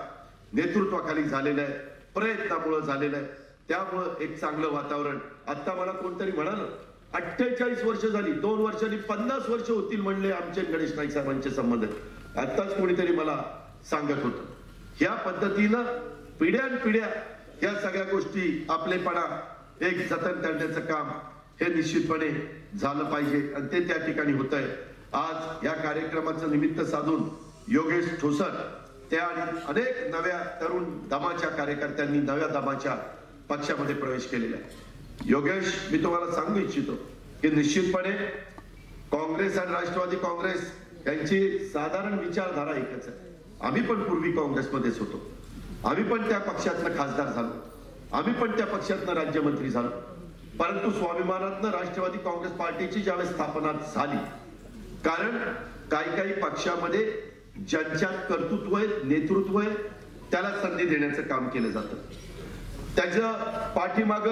नेतृत्वाखाली झालेलं आहे, प्रयत्नामुळे झालेलं आहे. त्यामुळं एक चांगलं वातावरण. आता मला कोणतरी म्हणाल 48 वर्ष झाली, 2 वर्षांनी 50 वर्ष होतील म्हणले आमचे गणेश नाईक साहेबांचे संबंध. आताच कोणीतरी मला सांगत होतं. ह्या पद्धतीनं पिढ्यानपिढ्या या सगळ्या गोष्टी आपलेपणा एक जतन करण्याचं काम हे निश्चितपणे झालं पाहिजे आणि ते त्या ठिकाणी होत आहे. आज या कार्यक्रमाचं निमित्त साधून योगेश ठोसर त्या आणि अनेक नव्या तरुण दमाच्या कार्यकर्त्यांनी नव्या दमाच्या पक्षामध्ये प्रवेश केलेला आहे. योगेश, मी तुम्हाला सांगू इच्छितो की निश्चितपणे काँग्रेस आणि राष्ट्रवादी काँग्रेस यांची साधारण विचारधारा एकच आहे. आम्ही पण पूर्वी काँग्रेसमध्येच होतो, आम्ही पण त्या पक्षातनं खासदार झालो, आम्ही पण त्या पक्षातनं राज्यमंत्री झालो. परंतु स्वाभिमानातनं राष्ट्रवादी काँग्रेस पार्टीची ज्यावेळेस स्थापना झाली, कारण काही पक्षामध्ये ज्यांच्यात कर्तृत्व आहे, नेतृत्व आहे, त्याला संधी देण्याचं काम केलं जातं. त्याचं पाठीमाग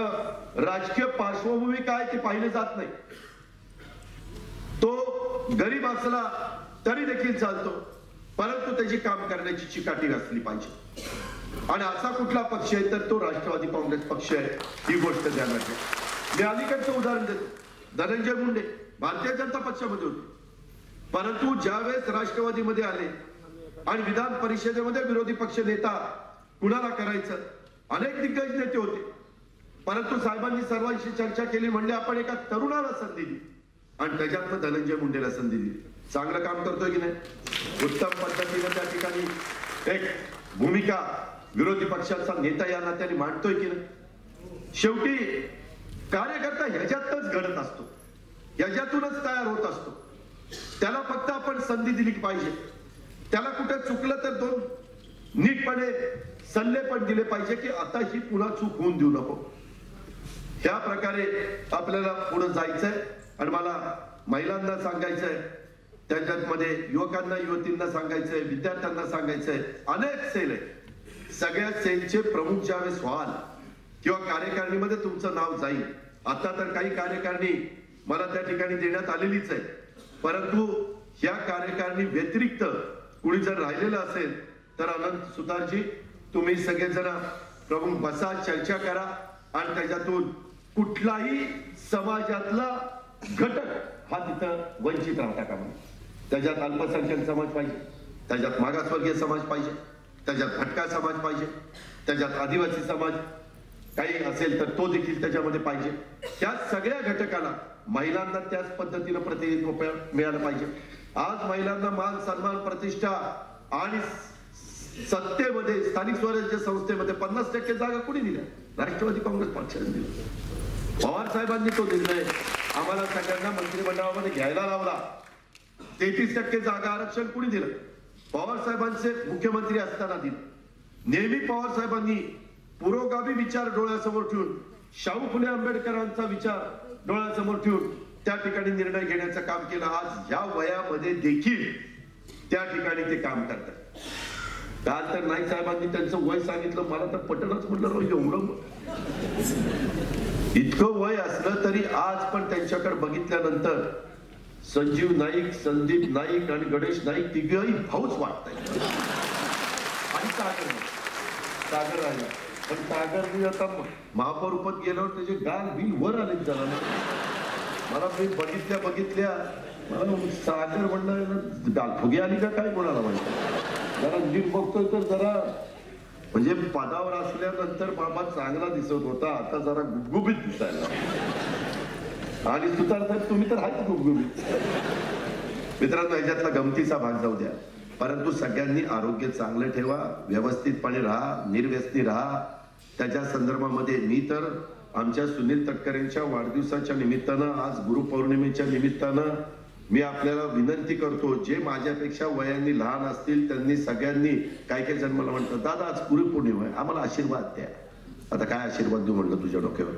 राजकीय पार्श्वभूमी काय ते पाहिलं जात नाही. तो गरीब असला तरी देखील चालतो, परंतु त्याची काम करण्याची चिकाटी असली पाहिजे. आणि असा कुठला पक्ष आहे तर तो राष्ट्रवादी काँग्रेस पक्ष आहे, ही गोष्ट ध्यानात घ्या. मी अलीकडचं उदाहरण देतो. धनंजय मुंडे भारतीय जनता पक्षामध्ये होते, परंतु ज्यावेळेस राष्ट्रवादीमध्ये आले आणि विधान परिषदेमध्ये विरोधी पक्ष नेता कुणाला करायचं, अनेक दिग्गज नेते होते, परंतु साहेबांनी सर्वांशी चर्चा केली, म्हणले आपण एका तरुणाला संधी दिली आणि त्याच्यातनं धनंजय मुंडेला संधी दिली. चांगलं काम करतोय की नाही? उत्तम पद्धतीने त्या ठिकाणी एक भूमिका विरोधी पक्षाचा नेता या नात्याने मांडतोय की नाही? शेवटी कार्यकर्ता ह्याच्यातच घडत असतो, ह्याच्यातूनच तयार होत असतो. त्याला फक्त आपण संधी दिली पाहिजे. त्याला कुठे चुकलं तर 2 नीटपणे सल्ले पण दिले पाहिजे की आता ही पुन्हा चूक होऊन देऊ नको. ह्या प्रकारे आपल्याला पुढे जायचंय. आणि मला महिलांना सांगायचंय, त्याच्यामध्ये युवकांना युवतींना सांगायचंय, विद्यार्थ्यांना सांगायचंय, अनेक सेल आहे. सगळ्या सेलचे प्रमुख ज्यावेळेस व्हाल किंवा कार्यकारिणीमध्ये तुमचं नाव जाईल, आता तर काही कार्यकारिणी मला त्या ठिकाणी देण्यात आलेलीच आहे, परंतु या कार्यकारिणी व्यतिरिक्त कुणी जर राहिलेलं असेल तर अनंत सुतारजी, तुम्ही सगळेजण प्रमुख बसा, चर्चा करा आणि त्याच्यातून कुठलाही समाजातला घटक हा तिथं वंचित राहता कामा नये. त्याच्यात अल्पसंख्याक समाज पाहिजे, त्याच्यात मागासवर्गीय समाज पाहिजे, त्याच्यात भटका समाज पाहिजे, त्याच्यात आदिवासी समाज, काही असेल तर तो देखील त्याच्यामध्ये पाहिजे. त्या सगळ्या घटकाला महिलांना त्याच पद्धतीनं प्रतिनिधित्व मिळालं पाहिजे. आज महिलांना मान सन्मान प्रतिष्ठा आणि सत्तेमध्ये स्थानिक स्वराज्य संस्थेमध्ये 50% जागा कोणी दिल्या? राष्ट्रवादी काँग्रेस पक्षाने दिल्या. पवार साहेबांनी तो निर्णय आम्हाला सगळ्यांना मंत्रिमंडळामध्ये घ्यायला लावला. 33% जागा आरक्षण कोणी दिलं? पवार साहेबांचे मुख्यमंत्री असताना दिलं. नेहमी पवार साहेबांनी पुरोगामी विचार डोळ्यासमोर ठेवून शाहू फुले आंबेडकरांचा विचार डोळ्यासमोर ठेवून त्या ठिकाणी निर्णय घेण्याचं काम केलं. आज या वयामध्ये देखील त्या ठिकाणी ते काम करतात. काल तर नाईक साहेबांनी त्यांचं वय सांगितलं, मला तर पटलंच. म्हटलं एवढं इतकं वय असलं तरी आज पण त्यांच्याकडे बघितल्यानंतर संजीव नाईक, संदीप नाईक आणि गणेश नाईक तिघही भाऊच वाटतायत. आणि सागर राहिला, पण सागर आता महापौर पद गेल्यावर त्याचे गाल बिल वर आले. जरा मला मी बघितल्या मला सागर म्हणलं गाल फुगे आली का काय कोणाला म्हणतात. जरा नीट बघतोय तर जरा म्हणजे पदावर असल्यानंतर बाबा चांगला दिसत होता, आता जरा गुबगुबीत दिसायला. आणि सुतार साहेब तुम्ही तर आहेच गुबगुबीत. मित्रांनो, ह्याच्यातला गमतीचा भाग जाऊ द्या, परंतु सगळ्यांनी आरोग्य चांगलं ठेवा, व्यवस्थितपणे राहा, निर्व्यसनी राहा. त्याच्या संदर्भामध्ये मी तर आमच्या सुनील तटकरेंच्या वाढदिवसाच्या निमित्तानं, आज गुरुपौर्णिमेच्या निमित्तानं मी आपल्याला विनंती करतो, जे माझ्यापेक्षा वयाने लहान असतील त्यांनी सगळ्यांनी, काही जण मला म्हणतात दादा आज गुरुपौर्णिमा आहे, आम्हाला आशीर्वाद द्या. आता काय आशीर्वाद देऊ म्हणलं तुझ्या डोक्यावर.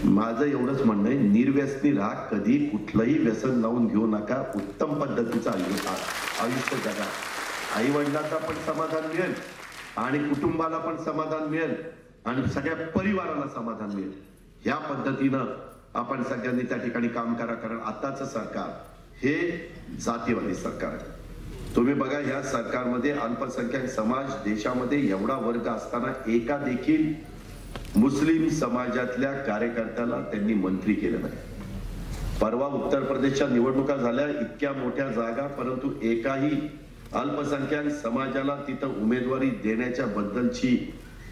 माझं एवढंच म्हणणं आहे, निर्व्यसनी राहा, कधी कुठलंही व्यसन लावून घेऊ नका. उत्तम पद्धतीचं आयुष्य जगा. आई वडिलांना पण समाधान मिळेल आणि कुटुंबाला पण समाधान मिळेल आणि सगळ्या परिवाराला समाधान मिळेल. ह्या पद्धतीनं आपण सगळ्यांनी त्या ठिकाणी काम करा. कारण आताचं सरकार हे जातीवादी सरकार आहे. तुम्ही बघा, या सरकारमध्ये अल्पसंख्याक समाज देशामध्ये एवढा वर्ग असताना एका देखील मुस्लिम समाजातल्या कार्यकर्त्याला त्यांनी मंत्री केलं नाही. परवा उत्तर प्रदेशच्या निवडणुका झाल्या, इतक्या मोठ्या जागा, परंतु एकाही अल्पसंख्याक समाजाला तिथं उमेदवारी देण्याच्या बद्दलची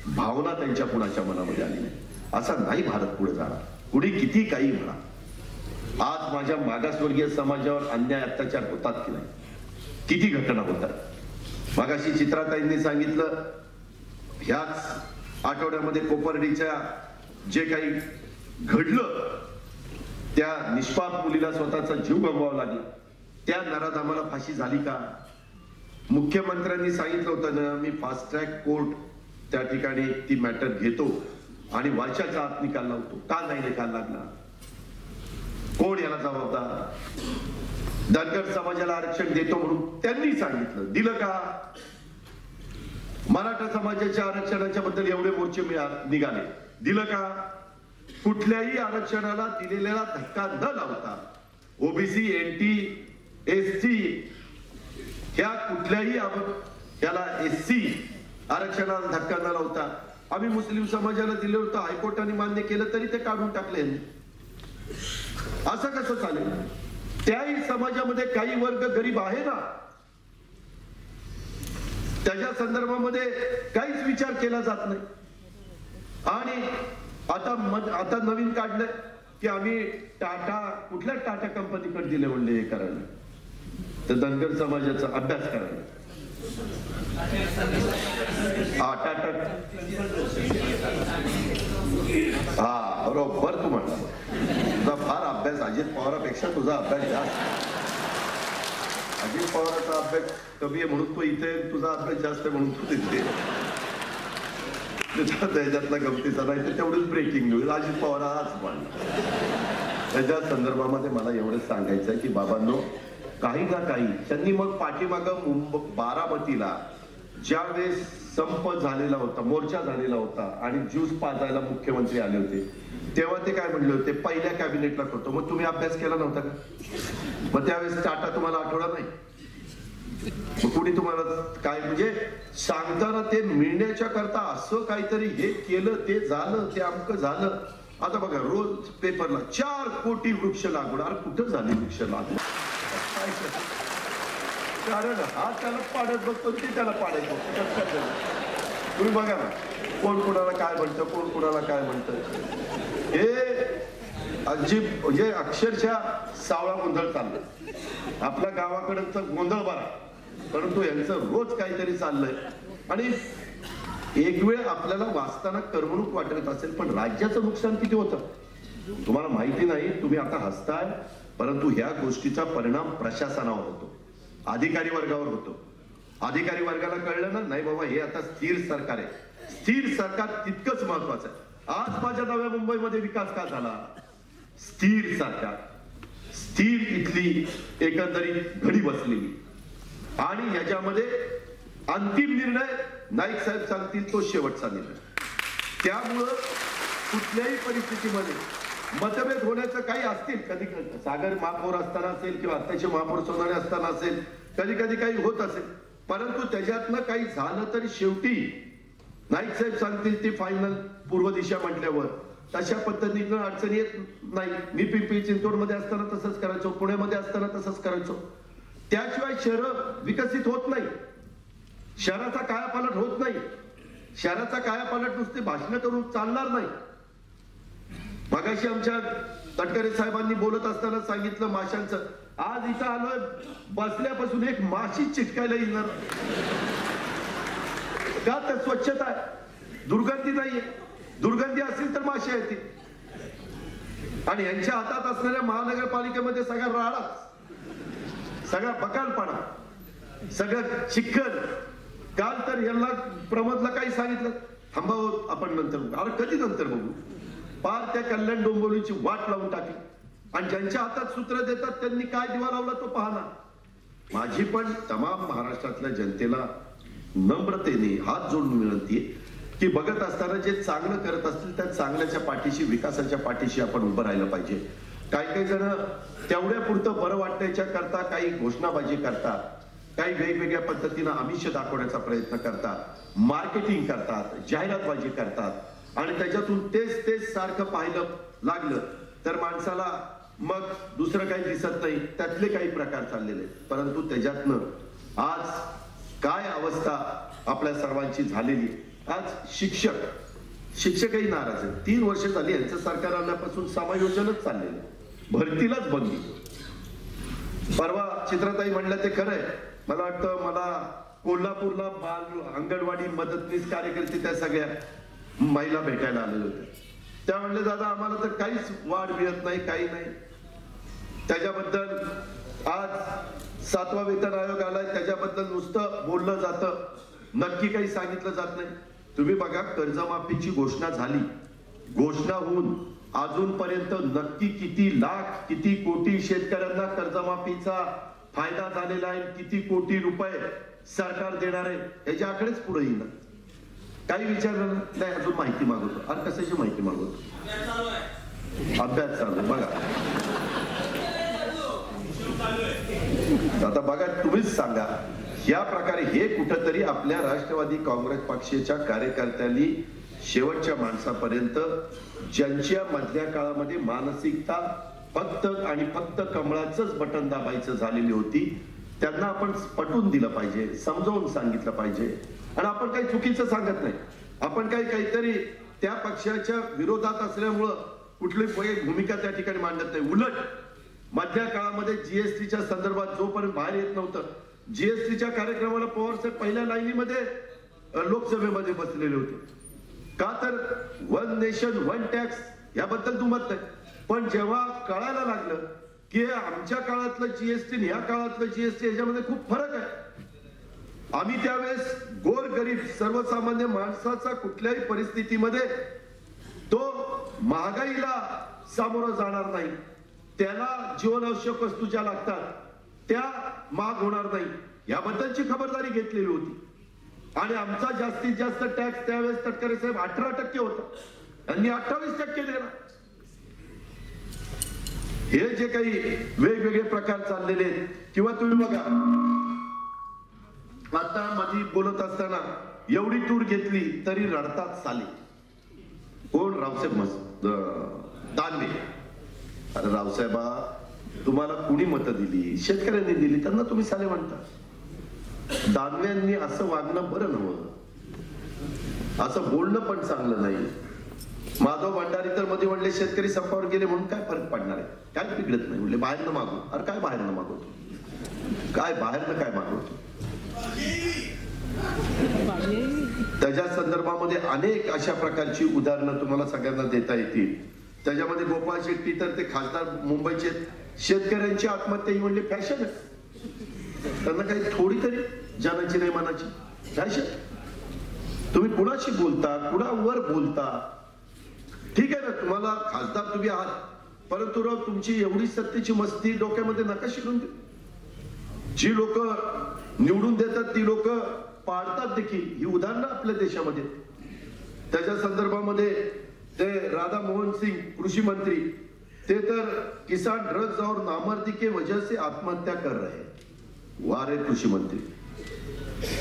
भावना त्यांच्या कुणाच्या मनामध्ये आली नाही. असा नाही भारत पुढे जाणार, कुणी किती काही म्हणा. आज माझ्या मागासवर्गीय समाजावर अन्याय अत्याचार होतात की नाही, किती घटना होतात. मागाशी चित्राताईंनी सांगितलं, ह्याच आठवड्यामध्ये कोपर्डीच्या जे काही घडलं, त्या निष्पाप मुलीला स्वतःचा जीव गमवावा लागला. त्या नराधमाला फाशी झाली का? मुख्यमंत्र्यांनी सांगितलं होतं ना, मी फास्ट ट्रॅक कोर्ट त्या ठिकाणी ती मॅटर घेतो आणि वर्षाच्या आत निकाल लावतो. का नाही निकाल लागला? कोण याला जबाबदार? धनगर समाजाला आरक्षण देतो म्हणून त्यांनी सांगितलं, दिलं का? मराठा समाजाच्या आरक्षणाच्या बद्दल एवढे मोर्चे निघाले, दिलं का? कुठल्याही आरक्षणाला दिलेला धक्का न लावता ओबीसी, एनटी, एसटी ह्या कुठल्याही याला एससी आरक्षणाला धक्का न लावता आम्ही मुस्लिम समाजाला दिलं होतं. हायकोर्टाने मान्य केलं तरी ते काढून टाकले. असं कसं चालेल? त्याही समाजामध्ये काही वर्ग गरीब आहे ना, त्याच्या संदर्भामध्ये काहीच विचार केला जात नाही. आणि आता नवीन काढलंय की आम्ही टाटा, कुठल्या टाटा कंपनीकडे दिले म्हणले हे करायला, तर धनगर समाजाचा अभ्यास करायला. टाटा, हा बरोबर तू म्हणला, तुझा फार अभ्यास अजित पवारापेक्षा तुझा अभ्यास जास्त. अजित पवाराचा अभ्यास कमी आहे म्हणून तो इथे, तुझा अभ्यास जास्त म्हणून तू तिथे. त्याच्यातला गमतीचा नाही तर तेवढीच ब्रेकिंग न्यूज अजित पवार आज मांडला. त्याच्या संदर्भामध्ये मला एवढंच सांगायचं आहे की बाबांनो, काही ना काही त्यांनी मग पाठीमागं बारामतीला ज्यावेळेस संप झालेला होता, मोर्चा झालेला होता आणि ज्यूस पाजायला मुख्यमंत्री आले होते, तेव्हा ते काय म्हणले होते, पहिल्या कॅबिनेटला करतो. मग तुम्ही अभ्यास केला नव्हता का? मग त्यावेळेस टाटा तुम्हाला आठवडा नाही? कुणी तुम्हाला काय म्हणजे सांगताना ते मिळण्याच्या करता असं काहीतरी हे केलं, ते झालं, ते अमकं झालं. आता बघा, रोज पेपरला 4 कोटी वृक्ष लागवड. अरे कुठं झाली वृक्ष लागवड? कारण हा त्याला पाडत बघतो, ते त्याला पाडायचं. तुम्ही बघा ना, कोण कोणाला काय म्हणतं, कोण कोणाला काय म्हणतं, हे अजीब म्हणजे अक्षरशः सावळा गोंधळ चाललाय. आपल्या गावाकडचं गोंधळ बरा, परंतु यांचं रोज काहीतरी चाललंय. आणि एक वेळ आपल्याला वाचताना करमणूक वाटत असेल, पण राज्याचं नुकसान किती होतं तुम्हाला माहिती नाही. तुम्ही आता हसताय, परंतु ह्या गोष्टीचा परिणाम प्रशासनावर होतो, अधिकारी वर्गावर होतो. अधिकारी वर्गाला कळलं ना, नाही बाबा हे आता स्थिर सरकार आहे. स्थिर सरकार तितकंच महत्वाचं आहे. आज माझ्या नव्या मुंबईमध्ये विकास का झाला? स्थिर सरकार, स्थिर इथली एकंदरीत घडी बसलेली. आणि याच्यामध्ये अंतिम निर्णय नाईक साहेब सांगतील तो शेवटचा निर्णय. त्यामुळं कुठल्याही परिस्थितीमध्ये मतभेद होण्याचं काही असतील, कधी सागर महापौर असताना असेल किंवा आत्ताचे महापौर सोनारे असताना असेल, कधी कधी काही होत असेल, परंतु त्याच्यातनं काही झालं तरी शेवटी नाईक साहेब सांगतील ते फायनल. पूर्व दिशा म्हटल्यावर तशा पद्धतीनं अडचणी येत नाही. मी पिंपरी चिंचवड मध्ये असताना तसंच करायचो, पुण्यामध्ये असताना तसंच करायचो. त्याशिवाय शहरं विकसित होत नाही, शहराचा कायापालट होत नाही. शहराचा कायापालट नुसते भाषण करून चालणार नाही. मगाशी आमच्या तटकरे साहेबांनी बोलत असताना सांगितलं माशांचं. आज इथं आलोय, बसल्यापासून एक माशी चिटकायला येणार का? तर स्वच्छता आहे, दुर्गंधी नाहीये. दुर्गंधी असेल तर माशी येते. आणि यांच्या हातात असणाऱ्या महानगरपालिकेमध्ये सगळा राडाच, सगळा बकालपणा, सगळं चिखल. काल तर यांना प्रमोदला काही सांगितलं, थांबावं आपण नंतर बघू. अरे कधी नंतर बघू? पार त्या कल्याण डोंबिवलीची वाट लावून टाकली. आणि ज्यांच्या हातात सूत्र देतात त्यांनी काय दिवा लावला तो पाहना. माझी पण तमाम महाराष्ट्रातल्या जनतेला नम्रतेने हात जोडून विनंती आहे की बघत असताना जे चांगलं करत असतील त्या चांगल्याच्या पाठीशी, विकासाच्या पाठीशी आपण उभं राहिलं पाहिजे. काही काही जण तेवढ्या पुरतं बरं वाटण्याच्या करता काही घोषणाबाजी करतात, काही वेगवेगळ्या पद्धतीनं आमिष दाखवण्याचा प्रयत्न करतात, मार्केटिंग करतात, जाहिरातबाजी करतात. आणि त्याच्यातून तेच तेच सारखं पाहिलं लागलं तर माणसाला मग दुसरं काही दिसत नाही. त्यातले काही प्रकार चाललेले आहेत. परंतु त्याच्यातनं आज काय अवस्था आपल्या सर्वांची झालेली. आज शिक्षकही नाराज आहेत. 3 वर्ष झाली यांचं सरकार आल्यापासून समायोजनच चाललेलं, भरतीलाच बंदी. परवा चित्राताई म्हणल्या ते खरंय. मला वाटतं मला कोल्हापूरला बाल अंगणवाडी मदतनीस कार्यकर्ते त्या सगळ्या महिला भेटायला आलेले होते. त्या म्हणले दादा आम्हाला तर काहीच वाढ मिळत नाही, काही नाही. त्याच्याबद्दल आज 7वा वेतन आयोग आलाय, त्याच्याबद्दल नुसतं बोललं जातं, नक्की काही सांगितलं जात नाही. तुम्ही बघा, कर्जमाफीची घोषणा झाली, घोषणा होऊन अजूनपर्यंत नक्की किती लाख, किती कोटी शेतकऱ्यांना कर्जमाफीचा फायदा झालेला आहे, किती कोटी रुपये सरकार देणार आहे, याच्या आकडेच पुढे येईल. काही विचारलं नाही, अजून माहिती मागवतो. आणि कशाची माहिती मागवतो? अभ्यास चालू. बघा आता बघा, तुम्हीच सांगा. या प्रकारे हे कुठंतरी आपल्या राष्ट्रवादी काँग्रेस पक्षाच्या कार्यकर्त्यांनी शेवटच्या माणसापर्यंत, ज्यांच्या मधल्या काळामध्ये मानसिकता फक्त आणि फक्त कमळाचंच बटन दाबायचं झालेली होती, त्यांना आपण पटवून दिलं पाहिजे, समजावून सांगितलं पाहिजे. आणि आपण काही चुकीचं सांगत नाही. आपण काहीतरी त्या पक्षाच्या विरोधात असल्यामुळं कुठली भूमिका त्या ठिकाणी मांडत नाही. उलट मधल्या काळामध्ये जीएसटीच्या संदर्भात जोपर्यंत बाहेर येत नव्हतं, जीएसटीच्या कार्यक्रमाला पवार साहेब पहिल्या लाईनीमध्ये लोकसभेमध्ये बसलेले होते. का तर 1 नेशन 1 टॅक्स याबद्दल दुमत नाही. पण जेव्हा कळायला लागलं की आमच्या काळातलं जीएसटी या काळातलं जीएसटी याच्यामध्ये खूप फरक आहे, आम्ही त्यावेळेस गोरगरीब सर्वसामान्य माणसाचा कुठल्याही परिस्थितीमध्ये तो महागाईला सामोरं जाणार नाही, त्याला जीवनावश्यक वस्तू ज्या लागतात त्या महाग होणार नाही, याबद्दलची खबरदारी घेतलेली होती. आणि आमचा जास्तीत जास्त टॅक्स त्यावेळेस तटकरे साहेब 18% होता, त्यांनी 28% दिला. हे जे काही वेगवेगळे प्रकार चाललेले आहेत, किंवा तुम्ही बघा आता माझी बोलत असताना एवढी तूर घेतली तरी रडतात साले. कोण? रावसाहेब दानवे. अरे रावसाहेबा, तुम्हाला कुणी मतं दिली? शेतकऱ्यांनी दिली, त्यांना तुम्ही साले म्हणता. दानव्यांनी असं वागणं बरं नव्हतं. असं बोलणं पण चांगलं नाही. माधव भंडारी तर मध्ये म्हणले शेतकरी संपावर गेले म्हणून काय फरक पडणार आहे, काय बिघडत नाही म्हणले, बाहेरनं मागू. अरे काय बाहेरनं मागवतो, काय बाहेरनं काय मागवतो. त्याच्या संदर्भामध्ये अनेक अशा प्रकारची उदाहरणं तुम्हाला सगळ्यांना देता येतील. त्याच्यामध्ये गोपाळ शेट्टी तर ते खासदार मुंबईचे, शेतकऱ्यांची आत्महत्या ही म्हणले फॅशन आहे, त्यांना काही थोडी तरी जाण्याची नाही मनाची फॅशन. तुम्ही कुणाशी बोलता, कुणावर बोलता, ठीक आहे ना, तुम्हाला खासदार तुम्ही आहात, परंतु तुमची एवढी सत्तेची मस्ती डोक्यामध्ये नका शिरून देऊ. जी लोक निवडून देतात ती लोक पाडतात देखील, ही उदाहरणं आपल्या देशामध्ये. त्याच्या संदर्भामध्ये ते राधा मोहन सिंग कृषी मंत्री, ते तर किसान ड्रग्स और नामर्दी के वजह से आत्महत्या कर रहे हैं. वारे कृषी मंत्री.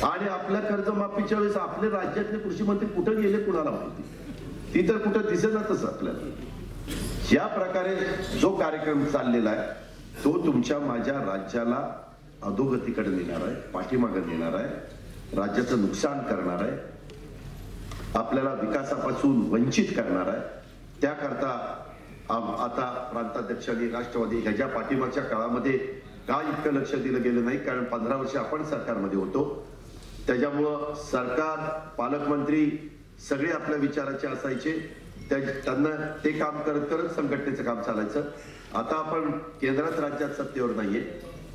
आणि आपल्या कर्जमाफीच्या वेळेस आपले राज्यातले कृषी मंत्री कुठे गेले कुणाला माहिती, ती तर कुठं दिसेनातच आपल्याला. या प्रकारे जो कार्यक्रम चाललेला आहे तो तुमच्या माझ्या राज्याला अधोगतीकडे नेणार आहे, पाठीमागे नेणार आहे, राज्याचं नुकसान करणार आहे, आपल्याला विकासापासून वंचित करणार आहे. त्याकरता आता प्रांताध्यक्षांनी राष्ट्रवादी ह्याच्या पाठीमागच्या काळामध्ये का इतकं लक्ष दिलं गेलं नाही, कारण 15 वर्ष आपण सरकारमध्ये होतो. त्याच्यामुळं सरकार, पालकमंत्री सगळे आपल्या विचाराचे असायचे, त्यांना ते काम करत करत संघटनेचं काम चालायचं. आता आपण केंद्रात राज्यात सत्तेवर नाहीये.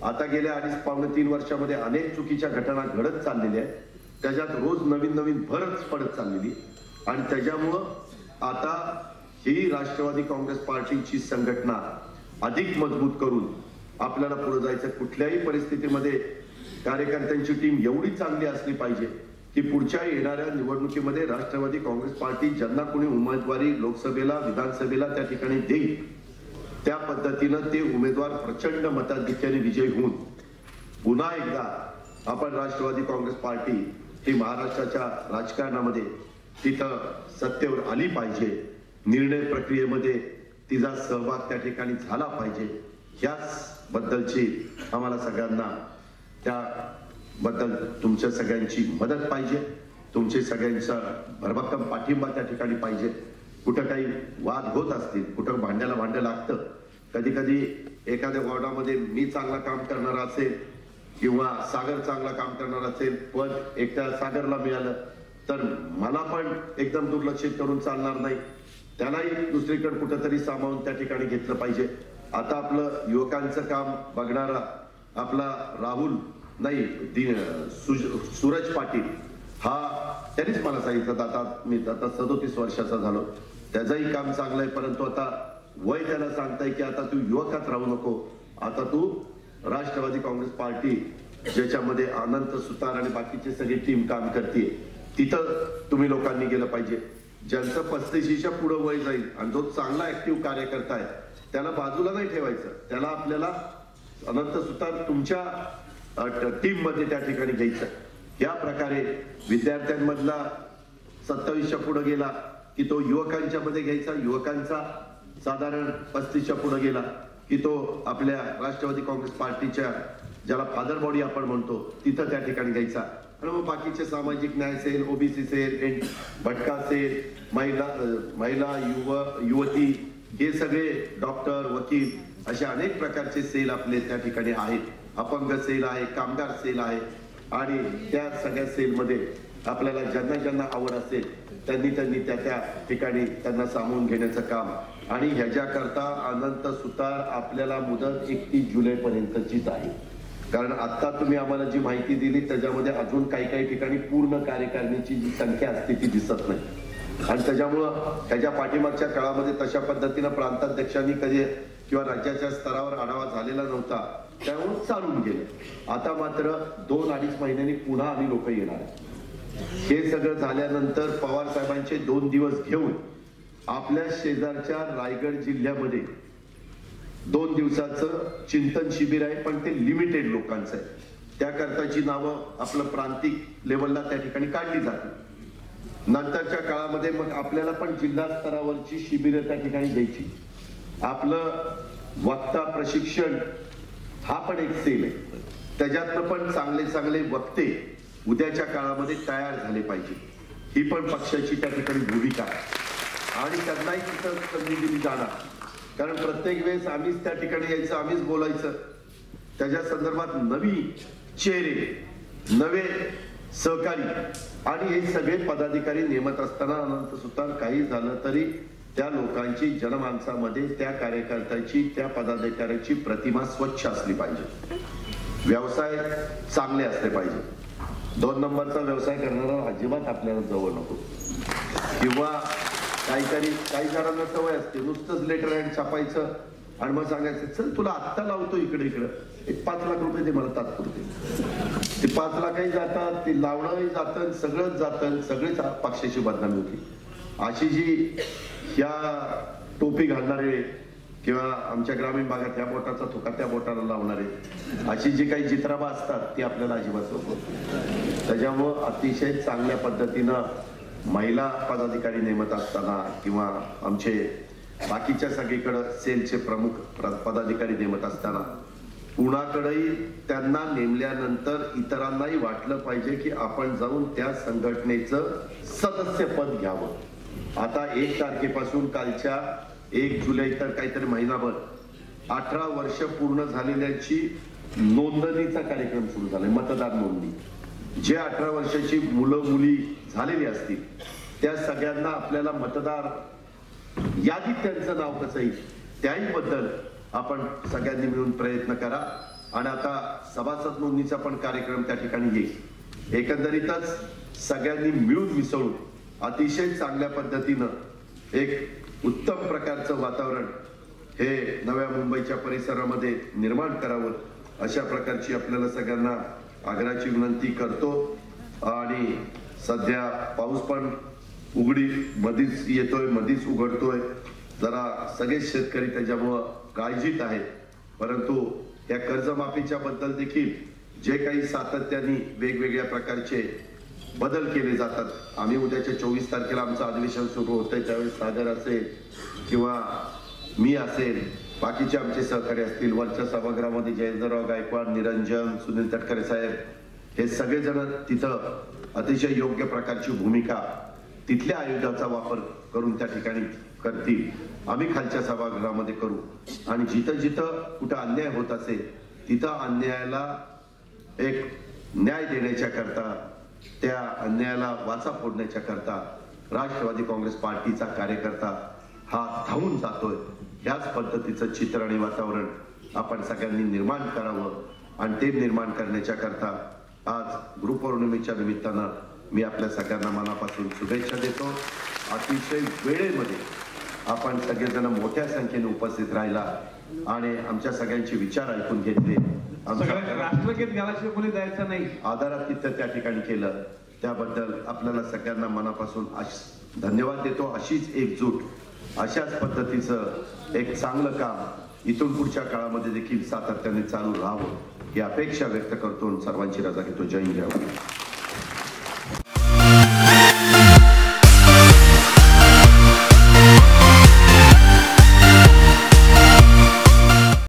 आता गेल्या 2.5-3 वर्षामध्ये अनेक चुकीच्या घटना घडत चाललेल्या आहेत, त्याच्यात रोज नवीन नवीन भरच पडत चाललेली. आणि त्याच्यामुळं आता ही राष्ट्रवादी काँग्रेस पार्टीची संघटना अधिक मजबूत करून आपल्याला पुढे जायचं. कुठल्याही परिस्थितीमध्ये कार्यकर्त्यांची टीम एवढी चांगली असली पाहिजे की पुढच्या येणाऱ्या निवडणुकीमध्ये राष्ट्रवादी काँग्रेस पार्टी ज्यांना कोणी उमेदवारी लोकसभेला विधानसभेला त्या ठिकाणी देईल त्या पद्धतीनं ते उमेदवार प्रचंड मताधिक्याने विजयी होऊन पुन्हा एकदा आपण राष्ट्रवादी काँग्रेस पार्टी ही महाराष्ट्राच्या राजकारणामध्ये तिथं सत्तेवर आली पाहिजे. निर्णय प्रक्रियेमध्ये तिचा सहभाग त्या ठिकाणी झाला पाहिजे. याच बद्दलची आम्हाला सगळ्यांना त्याबद्दल तुमच्या सगळ्यांची मदत पाहिजे, तुमचे सगळ्यांचा भरभक्कम पाठिंबा त्या ठिकाणी पाहिजे. कुठं काही वाद होत असतील, कुठं भांड्याला भांडं लागतं, कधी कधी एखाद्या वॉर्डामध्ये मी चांगलं काम करणार असेल किंवा सागर चांगलं काम करणार असेल, पद एकट्या सागरला मिळालं तर मला पण एकदम दुर्लक्षित करून चालणार नाही, त्यालाही दुसरीकडे कुठंतरी सामावून त्या ठिकाणी घेतलं पाहिजे. आता आपलं युवकांचं काम बघणारा आपला राहुल नाही सूरज पाटील हा, त्यांनीच मला सांगितलं, आता मी 37 वर्षाचा झालो, त्याचंही काम चांगलं आहे, परंतु आता वय त्याला सांगताय की आता तू युवकात राहू नको, आता तू राष्ट्रवादी काँग्रेस पार्टी ज्याच्यामध्ये अनंत सुतार आणि बाकीची सगळी टीम काम करते तिथं तुम्ही लोकांनी गेलं पाहिजे. ज्यांचं 35च्या पुढे वय जाईल आणि जो चांगला ऍक्टिव्ह कार्यकर्ता आहे त्याला बाजूला नाही ठेवायचं, त्याला आपल्याला अनंत सुतार तुमच्या टीम मध्ये त्या ठिकाणी घ्यायचं. या प्रकारे विद्यार्थ्यांमधला 27च्या पुढे गेला की तो युवकांच्या मध्ये घ्यायचा, युवकांचा साधारण 35च्या पुढे गेला की तो आपल्या राष्ट्रवादी काँग्रेस पार्टीच्या ज्याला फादर बॉडी आपण म्हणतो तिथं त्या ठिकाणी घ्यायचा. आणि मग बाकीचे सामाजिक न्याय सेल, ओबीसी सेल, भटका सेल, महिला युवती, हे सगळे डॉक्टर, वकील असे अनेक प्रकारचे सेल आपले त्या ठिकाणी आहेत. अपंग सेल आहे, कामगार सेल आहे. आणि त्या सगळ्या सेलमध्ये आपल्याला ज्यांना ज्यांना आवड असेल त्यांनी त्या ठिकाणी त्यांना सामावून घेण्याचं काम. आणि ह्याच्याकरता अनंत सुतार आपल्याला मुदत 31 जुलै पर्यंतचीच आहे, कारण आता तुम्ही आम्हाला जी माहिती दिली त्याच्यामध्ये अजून काही ठिकाणी पूर्ण कार्यकारिणीची जी संख्या असते ती दिसत नाही. आणि त्याच्यामुळं त्याच्या पाठीमागच्या काळामध्ये तशा पद्धतीनं प्रांताध्यक्षांनी कधी किंवा राज्याच्या स्तरावर आढावा झालेला नव्हता, त्यामुळे चालून गेले. आता मात्र 2-2.5 महिन्यांनी पुन्हा आम्ही लोक येणार. हे सगळं झाल्यानंतर पवार साहेबांचे 2 दिवस घेऊन आपल्या शेजारच्या रायगड जिल्ह्यामध्ये 2 दिवसाचं चिंतन शिबिर आहे, पण ते लिमिटेड लोकांचं आहे. त्याकरताची नावं आपलं प्रांतिक लेवलला त्या ठिकाणी काढली जाते. नंतरच्या काळामध्ये मग आपल्याला पण जिल्हा स्तरावरची शिबिरं त्या ठिकाणी द्यायची. आपलं वक्ता प्रशिक्षण हा पण एक सेल आहे, त्याच्यातनं पण चांगले वक्ते उद्याच्या काळामध्ये तयार झाले पाहिजे. ही पण पक्षाची त्या ठिकाणी भूमिका आणि त्यांनाही तिथं संधी दिली जाणार, कारण प्रत्येक वेळेस आम्हीच त्या ठिकाणी यायचं, आम्हीच बोलायचं. त्याच्या संदर्भात नवी चेहरे, नवे सहकारी आणि हे सगळे पदाधिकारी नेमत असताना अनंत सुतार काही झालं तरी त्या लोकांची जनमानसामध्ये त्या कार्यकर्त्याची, त्या पदाधिकाऱ्याची प्रतिमा स्वच्छ असली पाहिजे, व्यवसाय चांगले असले पाहिजे. 2 नंबरचा व्यवसाय करणारा अजिबात आपल्याला जवळ नको. किंवा काही जणांना सवय असते नुसतंच लेटर हँड छापायचं आणि मग सांगायचं चल तुला आत्ता लावतो इकडे एक 5 लाख रुपये ते मला तात्पुरते. ते 5 लाखही जातात, ते लावणंही जातं, सगळंच जातं, सगळेच पक्षाची बदनामी होती. अशी जी ह्या टोपी घालणारे किंवा आमच्या ग्रामीण भागात ह्या बोटाचा थुका त्या बोटाला लावणारे अशी जी काही चित्रबा असतात ती आपल्याला अजिबात नको. त्याच्यामुळं अतिशय चांगल्या पद्धतीनं महिला पदाधिकारी नेमत असताना किंवा आमचे बाकीच्या सगळीकडे सेलचे प्रमुख पदाधिकारी नेमत असताना कुणाकडेही त्यांना नेमल्यानंतर इतरांनाही वाटलं पाहिजे की आपण जाऊन त्या संघटनेचं सदस्यपद घ्यावं. आता 1 तारखेपासून कालच्या 1 जुलै तर काहीतरी महिनाभर 18 वर्ष पूर्ण झालेल्यांची नोंदणीचा कार्यक्रम सुरू झालाय, मतदार नोंदणी. जे 18 वर्षाची मुलं मुली झालेली असतील त्या सगळ्यांना आपल्याला मतदार यादीत त्यांचं नाव कसं येईल त्याही बद्दल आपण सगळ्यांनी मिळून प्रयत्न करा. आणि आता सभासद नोंदणीचा पण कार्यक्रम त्या ठिकाणी येईल. एकंदरीतच सगळ्यांनी मिळून मिसळून अतिशय चांगल्या पद्धतीनं एक उत्तम प्रकारचं वातावरण हे नव्या मुंबईच्या परिसरामध्ये निर्माण करावं अशा प्रकारची आपल्याला सगळ्यांना आग्रहाची विनंती करतो. आणि सध्या पाऊस पण मधीच येतोय, मधीच उघडतोय. जरा सगळे शेतकरी त्याच्यामुळं काळजीत आहेत. परंतु या कर्जमाफीच्या बद्दल देखील जे काही सातत्याने वेगवेगळ्या प्रकारचे बदल केले जातात. आम्ही उद्याच्या 24 तारखेला आमचं अधिवेशन सुरू होतंय, त्यावेळेस सागर असेल किंवा मी असेल, बाकीचे आमचे सहकारी असतील, वरच्या सभागृहामध्ये जयेंद्रराव गायकवाड, निरंजन, सुनील तटकरे साहेब हे सगळेजण तिथं अतिशय योग्य प्रकारची भूमिका तिथल्या आयुधाचा वापर करून त्या ठिकाणी करतील. आम्ही खालच्या सभागृहामध्ये करू आणि जिथं जिथं कुठं अन्याय होत असेल तिथं अन्यायाला एक न्याय देण्याच्या करता, त्या अन्यायाला वाचा फोडण्याच्या करता राष्ट्रवादी काँग्रेस पार्टीचा कार्यकर्ता हा धावून जातोय. ह्याच पद्धतीचं चित्र आणि वातावरण आपण सगळ्यांनी निर्माण करावं आणि ते निर्माण करण्याच्या करता आज गुरुपौर्णिमेच्या निमित्तानं मी आपल्या सगळ्यांना मनापासून शुभेच्छा देतो. अतिशय वेळेमध्ये आपण सगळेजण मोठ्या संख्येने उपस्थित राहिला आणि आमच्या सगळ्यांचे विचार ऐकून घेतले. राष्ट्रगीत गाण्याशिवाय कोणी जायचं नाही, आदरातिथ्य त्या ठिकाणी केलं, त्याबद्दल आपल्याला सगळ्यांना मनापासून धन्यवाद देतो. अशीच एकजूट, अशाच पद्धतीचं एक चांगलं काम इथून पुढच्या काळामध्ये देखील सातत्याने चालू राहावं ही अपेक्षा व्यक्त करतो. सर्वांची रजा घेतो. जय हिंद.